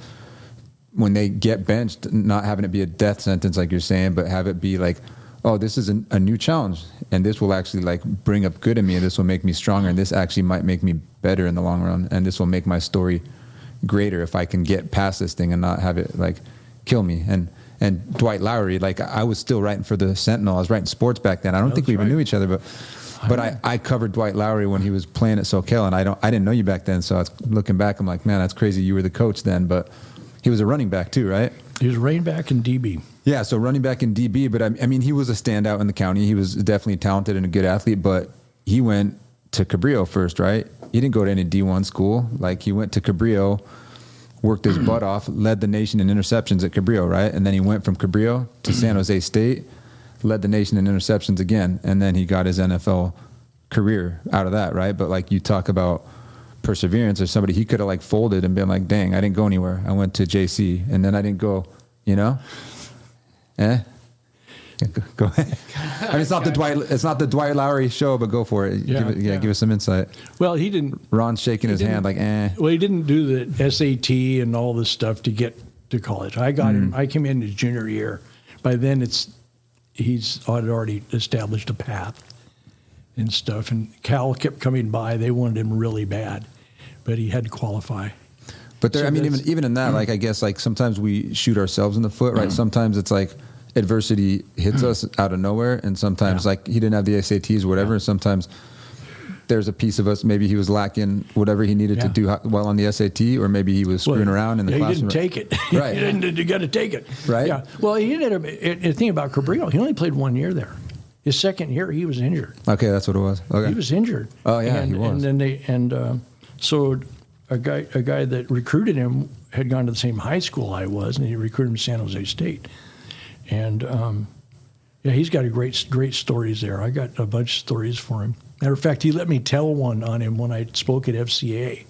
Speaker 1: when they get benched, not having it be a death sentence, like you're saying, but have it be like, oh, this is a new challenge, and this will actually like bring up good in me, and this will make me stronger, and this actually might make me better in the long run, and this will make my story greater if I can get past this thing and not have it like kill me. And Dwight Lowry, like I was still writing for the Sentinel. I was writing sports back then. I don't think we even knew each other, but I covered Dwight Lowry when he was playing at Soquel, and I didn't know you back then. So I was looking back, I'm like, man, that's crazy. You were the coach then, but he was a running back too, right?
Speaker 3: He was running back in DB.
Speaker 1: Yeah, so running back in DB, but I mean, he was a standout in the county. He was definitely talented and a good athlete, but he went to Cabrillo first, right? He didn't go to any D1 school. Like he went to Cabrillo, worked his butt off, led the nation in interceptions at Cabrillo, right? And then he went from Cabrillo to San Jose State, led the nation in interceptions again, and then he got his NFL career out of that, right? But like you talk about perseverance, or somebody, he could have like folded and been like, dang, I didn't go anywhere. I went to JC, and then I didn't go, you know? Go ahead. I mean, it's not the Dwight Lowry show, but go for it. Give us some insight.
Speaker 3: Well, he didn't.
Speaker 1: Ron's shaking his hand like,
Speaker 3: Well, he didn't do the SAT and all this stuff to get to college. I got him. I came in his junior year. By then, he's already established a path and stuff. And Cal kept coming by. They wanted him really bad, but he had to qualify.
Speaker 1: But there, so I mean, even in that, like I guess, like sometimes we shoot ourselves in the foot, right? Sometimes it's like adversity hits us out of nowhere, and sometimes like he didn't have the SATs or whatever. And sometimes there's a piece of us, maybe he was lacking whatever he needed to do well on the SAT, or maybe he was screwing around in the classroom.
Speaker 3: He didn't take it.
Speaker 1: Right.
Speaker 3: You got to take it.
Speaker 1: Right.
Speaker 3: Yeah. Well, he didn't. The thing about Cabrillo, he only played 1 year there. His second year, he was injured.
Speaker 1: Okay, that's what it was. Okay.
Speaker 3: He was injured.
Speaker 1: Oh yeah, he was.
Speaker 3: And then so a guy that recruited him had gone to the same high school I was, and he recruited him to San Jose State. And he's got great stories there. I got a bunch of stories for him. Matter of fact, he let me tell one on him when I spoke at FCA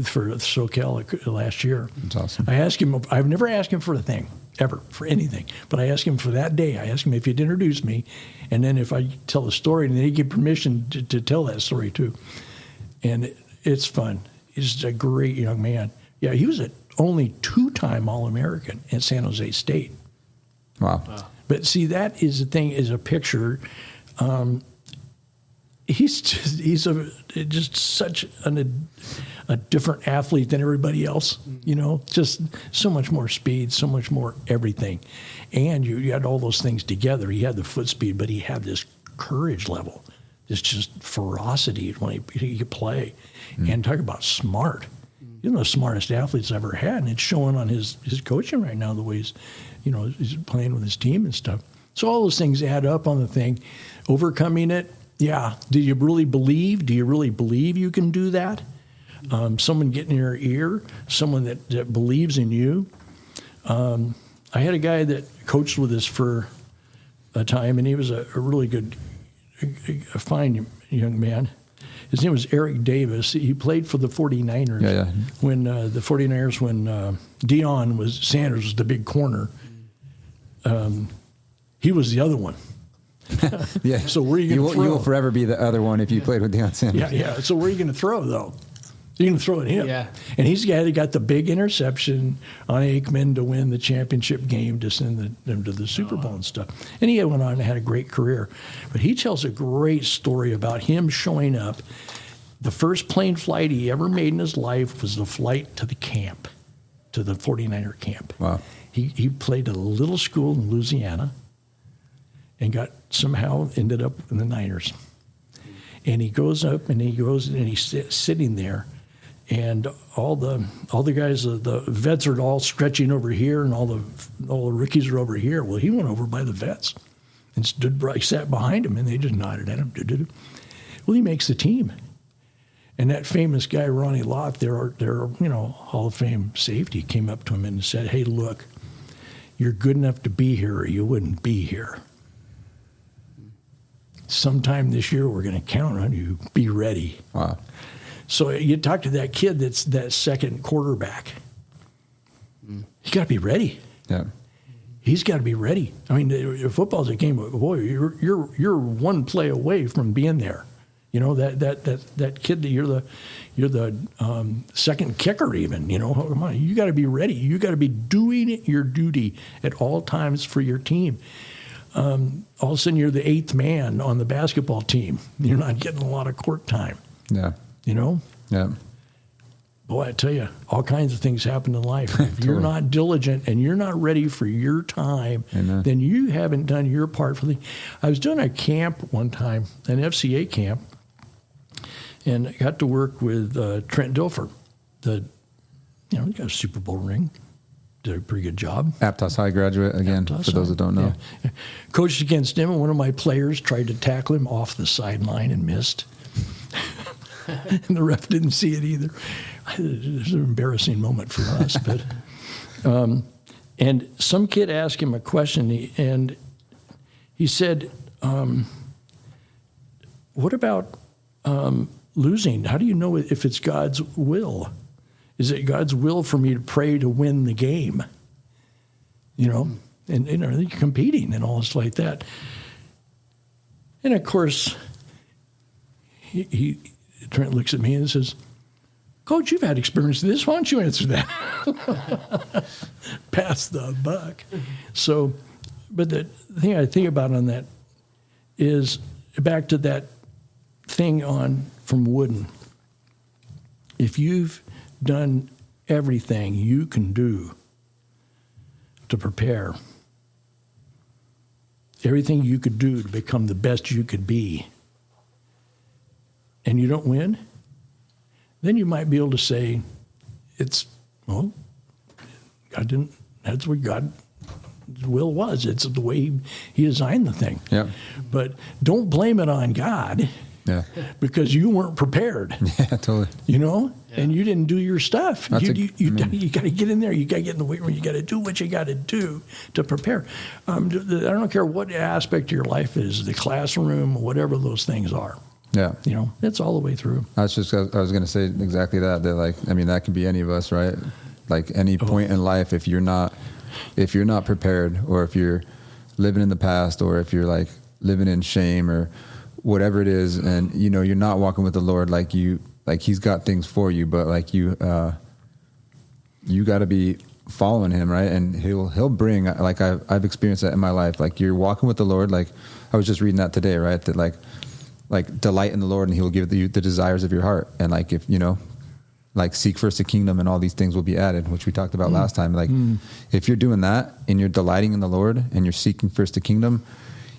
Speaker 3: for Soquel last year.
Speaker 1: That's awesome.
Speaker 3: I asked him. I've never asked him for a thing ever, for anything, but I asked him for that day. I asked him if he'd introduce me, and then if I tell a story, and then he'd give permission to tell that story too. And it's fun. He's just a great young man. Yeah, he was only 2-time All-American at San Jose State.
Speaker 1: Wow.
Speaker 3: But see, that is the thing, is a picture. He's just such a different athlete than everybody else, you know, just so much more speed, so much more everything. And you had all those things together. He had the foot speed, but he had this courage level, this just ferocity when he could play. And talk about smart. He's one of the smartest athletes I've ever had, and it's showing on his coaching right now, the way he's playing with his team and stuff. So all those things add up on the thing. Overcoming it, yeah. Do you really believe? Do you really believe you can do that? Someone getting in your ear, someone that believes in you. I had a guy that coached with us for a time, and he was a really good, a fine young man. His name was Eric Davis. He played for the 49ers.
Speaker 1: Yeah.
Speaker 3: When the 49ers, when Sanders was the big corner, he was the other one.
Speaker 1: Yeah.
Speaker 3: So where are you going to throw?
Speaker 1: You will forever be the other one if you played with Deion Sanders.
Speaker 3: Yeah. So where are you going to throw, though? You're going to throw at him.
Speaker 2: Yeah.
Speaker 3: And he's the guy that got the big interception on Aikman to win the championship game to send them to the Super Bowl and stuff. And he went on and had a great career. But he tells a great story about him showing up. The first plane flight he ever made in his life was the flight to the camp, to the 49er camp.
Speaker 1: Wow.
Speaker 3: He played at a little school in Louisiana and somehow ended up in the Niners. And he goes up and he's sitting there. And all the guys, the vets are all stretching over here, and all the rookies are over here. Well, he went over by the vets and sat behind him, and they just nodded at him. Well, he makes the team. And that famous guy, Ronnie Lott, their Hall of Fame safety, came up to him and said, "Hey, look, you're good enough to be here, or you wouldn't be here. Sometime this year, we're going to count on you. Be ready."
Speaker 1: Wow.
Speaker 3: So you talk to that kid that's that second quarterback, got to be ready.
Speaker 1: Yeah.
Speaker 3: He's got to be ready. I mean, football's a game. Boy, you're one play away from being there. You know, that kid that you're the second kicker even. You know, come on, you got to be ready. You got to be doing your duty at all times for your team. All of a sudden, you're the 8th man on the basketball team. You're not getting a lot of court time.
Speaker 1: Yeah.
Speaker 3: You know.
Speaker 1: Yeah.
Speaker 3: Boy, I tell you, all kinds of things happen in life. If you're not diligent and you're not ready for your time,
Speaker 1: Amen.
Speaker 3: then you haven't done your part for the. I was doing a camp one time, an FCA camp, and I got to work with Trent Dilfer. He got a Super Bowl ring, did a pretty good job.
Speaker 1: Aptos High graduate again.
Speaker 3: Aptos
Speaker 1: for those that don't know.
Speaker 3: Yeah. Coached against him, and one of my players tried to tackle him off the sideline and missed. And the ref didn't see it either. It was an embarrassing moment for us. But and some kid asked him a question, and he said, "What about losing? How do you know if it's God's will? Is it God's will for me to pray to win the game? You know, and you're competing and all this like that." And of course, Trent looks at me and says, "Coach, you've had experience with this. Why don't you answer that?" Pass the buck. So, but the thing I think about on that is back to that thing from Wooden. If you've done everything you can do to prepare, everything you could do to become the best you could be, and you don't win, then you might be able to say, God didn't, that's what God's will was. It's the way he designed the thing.
Speaker 1: Yeah.
Speaker 3: But don't blame it on God.
Speaker 1: Yeah.
Speaker 3: Because you weren't prepared.
Speaker 1: Yeah, totally.
Speaker 3: You know? Yeah. And you didn't do your stuff. You got to get in there. You got to get in the weight room. You got to do what you got to do to prepare. I don't care what aspect of your life is, the classroom, whatever those things are.
Speaker 1: Yeah.
Speaker 3: You know, it's all the way through.
Speaker 1: I was going to say exactly that. That that can be any of us, right? Like any point in life, if you're not prepared, or if you're living in the past, or if you're like living in shame or whatever it is, and you're not walking with the Lord, like he's got things for you, but like you got to be following him, right? And he'll bring, like I've experienced that in my life. Like you're walking with the Lord. Like I was just reading that today, right? That like delight in the Lord, and he will give you the desires of your heart. And like, if like seek first the kingdom, and all these things will be added, which we talked about last time. Like if you're doing that and you're delighting in the Lord and you're seeking first the kingdom,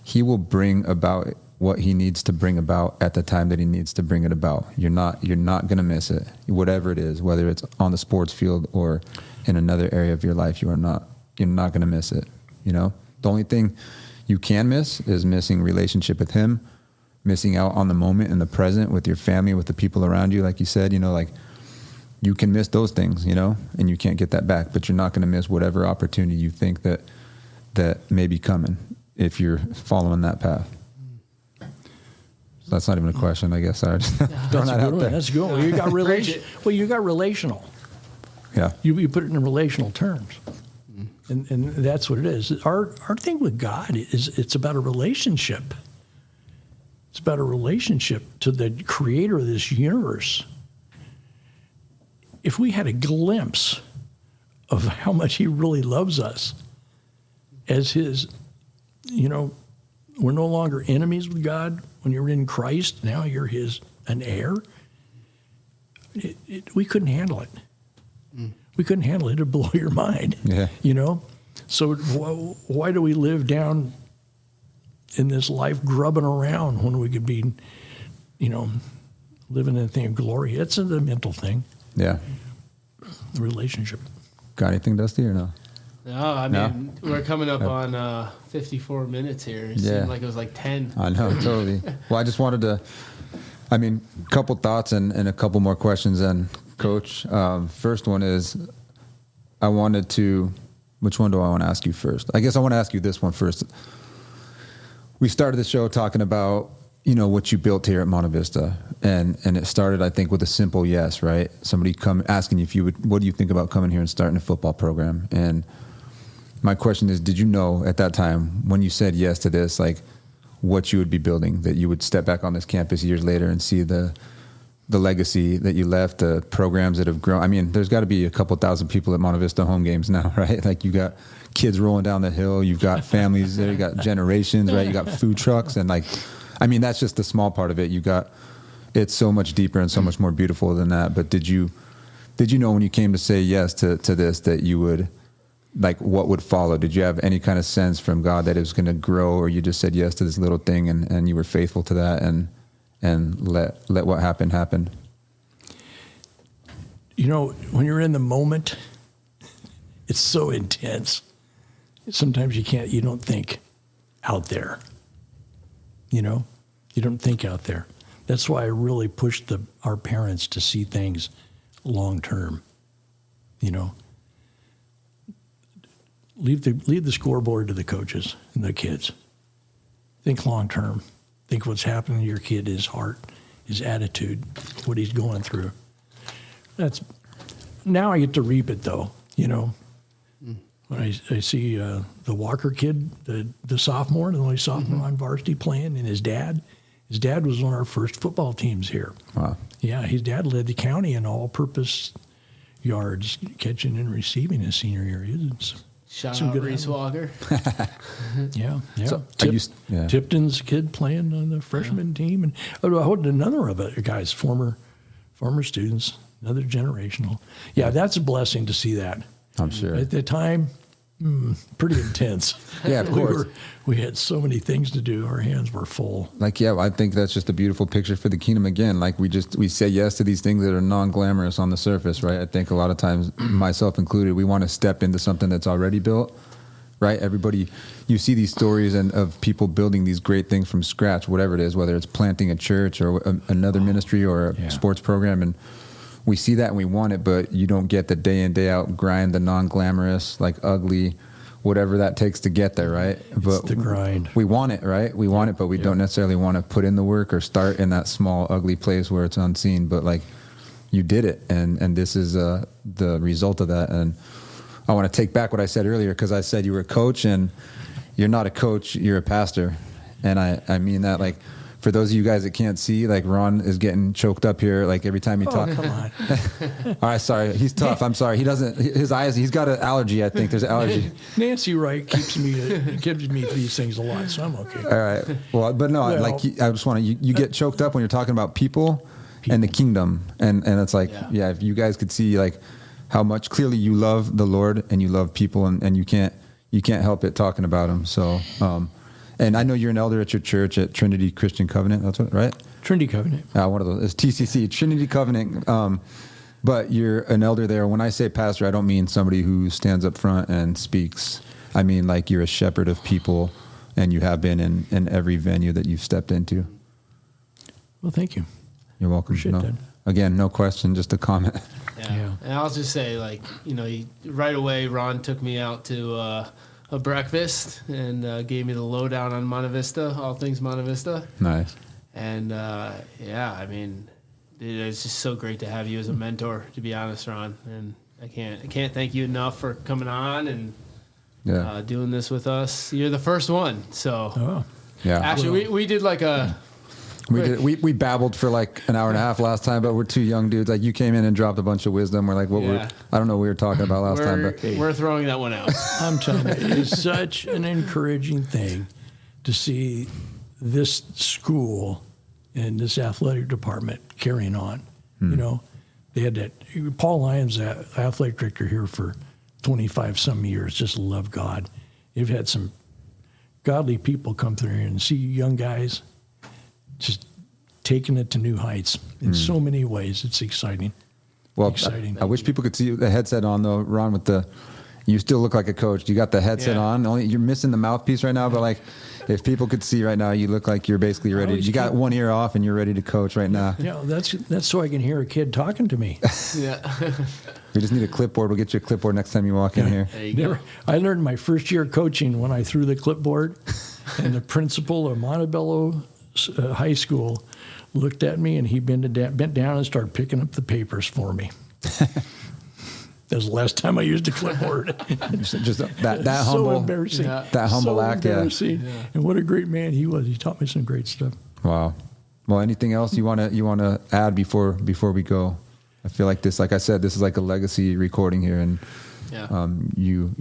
Speaker 1: he will bring about what he needs to bring about at the time that he needs to bring it about. You're not going to miss it, whatever it is, whether it's on the sports field or in another area of your life. You're not going to miss it. The only thing you can miss is missing relationship with him, missing out on the moment in the present with your family, with the people around you. Like you said, like you can miss those things, and you can't get that back, but you're not going to miss whatever opportunity you think that may be coming if you're following that path. So that's not even a question, I guess. Sorry, just throwing that out there.
Speaker 3: That's good. Well, you got you got relational.
Speaker 1: Yeah.
Speaker 3: You put it in relational terms. And that's what it is. Our thing with God is it's about a relationship. It's about a relationship to the creator of this universe. If we had a glimpse of how much he really loves us as his, we're no longer enemies with God. When you're in Christ, now you're an heir. We couldn't handle it. We couldn't handle it. It'd blow your mind.
Speaker 1: Yeah.
Speaker 3: So why do we live down in this life grubbing around when we could be, living in a thing of glory? It's a mental thing.
Speaker 1: Yeah.
Speaker 3: The relationship.
Speaker 1: Got anything, Dusty, or no?
Speaker 2: No, I mean, we're coming up on 54 minutes here. It seemed like it was like 10.
Speaker 1: I know, totally. Well, I just wanted to, a couple thoughts and a couple more questions then, Coach. First one is, which one do I want to ask you first? I guess I want to ask you this one first. We started the show talking about, you know, what you built here at Monte Vista, and it started, I think, with a simple yes, right? Somebody come asking you if you would, what do you think about coming here and starting a football program? And my question is, did you know at that time when you said yes to this, like what you would be building, that you would step back on this campus years later and see the legacy that you left, the programs that have grown? I mean, there's got to be a couple thousand people at Monte Vista home games now, right? Like you got kids rolling down the hill, you've got families there, you got generations, right? You got food trucks, and like, I mean, that's just the small part of it. It's so much deeper and so much more beautiful than that. But did you know when you came to say yes to this, that you would, like, what would follow? Did you have any kind of sense from God that it was going to grow, or you just said yes to this little thing and you were faithful to that and let what happened happen?
Speaker 3: You know, when you're in the moment, it's so intense. Sometimes you don't think out there. You know, you don't think out there. That's why I really pushed our parents to see things long term. You know, leave the scoreboard to the coaches and the kids. Think long term. Think what's happening to your kid, his heart, his attitude, what he's going through. Now I get to reap it, though. You know, when I see the Walker kid, the sophomore, the only sophomore on varsity playing, and his dad was on our first football teams here.
Speaker 1: Wow. Yeah,
Speaker 3: his dad led the county in all-purpose yards, catching and receiving his senior year.
Speaker 2: Shout out Reese Walker.
Speaker 3: Yeah.
Speaker 1: So,
Speaker 3: Tipton's kid playing on the freshman team, and another of it, guys, former students, another generational. Yeah, that's a blessing to see that.
Speaker 1: I'm sure.
Speaker 3: At the time, pretty intense.
Speaker 1: Yeah, of course.
Speaker 3: We had so many things to do. Our hands were full.
Speaker 1: Like, yeah, I think that's just a beautiful picture for the kingdom again. Like we say yes to these things that are non-glamorous on the surface, right? I think a lot of times, myself included, we want to step into something that's already built, right? Everybody, you see these stories of people building these great things from scratch, whatever it is, whether it's planting a church or another ministry or a sports program, and we see that and we want it, but you don't get the day in, day out grind, the non-glamorous, like ugly, whatever that takes to get there, right? But
Speaker 3: it's the grind.
Speaker 1: We want it, right? We want it, but we don't necessarily want to put in the work or start in that small, ugly place where it's unseen. But like, you did it, and this is the result of that. And I want to take back what I said earlier, because I said you were a coach, and you're not a coach, you're a pastor. And I mean that, like, for those of you guys that can't see, like, Ron is getting choked up here, like, every time he talks.
Speaker 3: Come on.
Speaker 1: All right, sorry. He's tough. I'm sorry. He doesn't, his eyes, he's got an allergy, I think. There's an allergy.
Speaker 3: Nancy Wright gives me these things a lot, so I'm okay.
Speaker 1: All right. Well, but no, like, I just want to, you get choked up when you're talking about people and the kingdom. And it's like, if you guys could see, like, how much clearly you love the Lord and you love people, and you can't help it talking about them. So, and I know you're an elder at your church at Trinity Christian Covenant. That's what, right?
Speaker 3: Trinity Covenant.
Speaker 1: One of those. It's TCC, Trinity Covenant. But you're an elder there. When I say pastor, I don't mean somebody who stands up front and speaks. I mean, like, you're a shepherd of people, and you have been in every venue that you've stepped into.
Speaker 3: Well, thank you.
Speaker 1: You're welcome.
Speaker 3: Appreciate that.
Speaker 1: Again, no question, just a comment.
Speaker 2: Yeah. And I'll just say, like, you know, right away, Ron took me out to a breakfast and gave me the lowdown on Monte Vista, all things Monte Vista.
Speaker 1: Nice.
Speaker 2: And I mean, it's just so great to have you as a mentor, to be honest, Ron. And I can't thank you enough for coming on and doing this with us. You're the first one, so actually we did like a.
Speaker 1: We babbled for like an hour and a half last time, but we're two young dudes. Like, you came in and dropped a bunch of wisdom. We're like, I don't know what we were talking about last time, but
Speaker 2: we're throwing that one out.
Speaker 3: I'm telling you, it is such an encouraging thing to see this school and this athletic department carrying on. You know, they had that. Paul Lyons, the athletic director here for 25 some years, just loved God. You've had some godly people come through here and see young guys just taking it to new heights in so many ways. It's exciting.
Speaker 1: Well,
Speaker 3: exciting.
Speaker 1: I wish people could see the headset on, though, Ron. You still look like a coach. You got the headset on. You're missing the mouthpiece right now, but like, if people could see right now, you look like you're basically ready. You got one ear off and you're ready to coach right now.
Speaker 3: Yeah, that's so I can hear a kid talking to me.
Speaker 2: Yeah.
Speaker 1: We just need a clipboard. We'll get you a clipboard next time you walk in here.
Speaker 2: There you go.
Speaker 3: I learned my first year coaching when I threw the clipboard, and the principal of Montebello high school looked at me, and he bent down and started picking up the papers for me. That was the last time I used a clipboard.
Speaker 1: Just that
Speaker 3: So
Speaker 1: humble,
Speaker 3: embarrassing.
Speaker 2: Yeah.
Speaker 1: that humble
Speaker 3: so
Speaker 1: act. Yeah.
Speaker 3: embarrassing.
Speaker 2: Yeah.
Speaker 3: And what a great man he was. He taught me some great stuff.
Speaker 1: Wow. Well, anything else you wanna add before we go? I feel like this, like I said, this is like a legacy recording here, and
Speaker 2: Yeah.
Speaker 1: you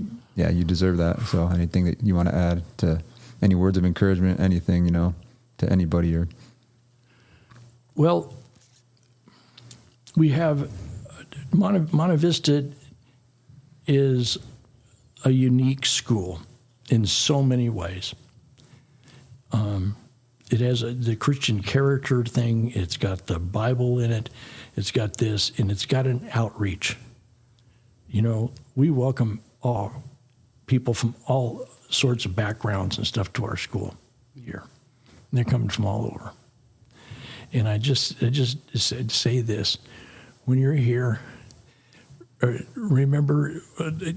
Speaker 1: deserve that. So anything that you want to add, to any words of encouragement, anything, to anybody, or
Speaker 3: Well, we have Monte Vista is a unique school in so many ways. It has the Christian character thing. It's got the Bible in it. It's got this, and it's got an outreach. We welcome all people from all sorts of backgrounds and stuff to our school here. And they're coming from all over. And I just say this: when you're here, remember,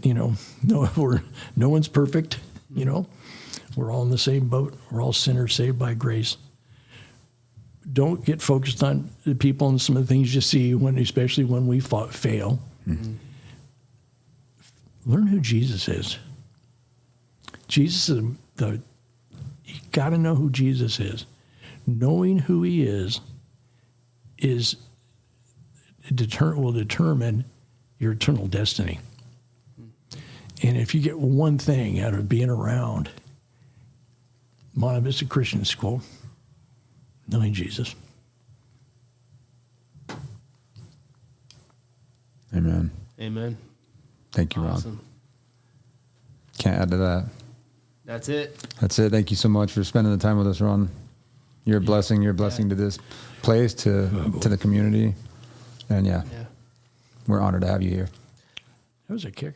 Speaker 3: no one's perfect. We're all in the same boat. We're all sinners saved by grace. Don't get focused on the people and some of the things you see, especially when we fail. Mm-hmm. Learn who Jesus is. Jesus is you got to know who Jesus is. Knowing who he is will determine your eternal destiny. And if you get one thing out of being around Monte Vista Christian School, knowing Jesus.
Speaker 1: Amen.
Speaker 2: Amen.
Speaker 1: Thank you,
Speaker 2: Awesome.
Speaker 1: Ron. Can't add to that.
Speaker 2: That's it.
Speaker 1: That's it. Thank you so much for spending the time with us, Ron. You're a blessing. You're a blessing to this place, to the community. And
Speaker 2: Yeah.
Speaker 1: we're honored to have you here.
Speaker 3: That was a kick.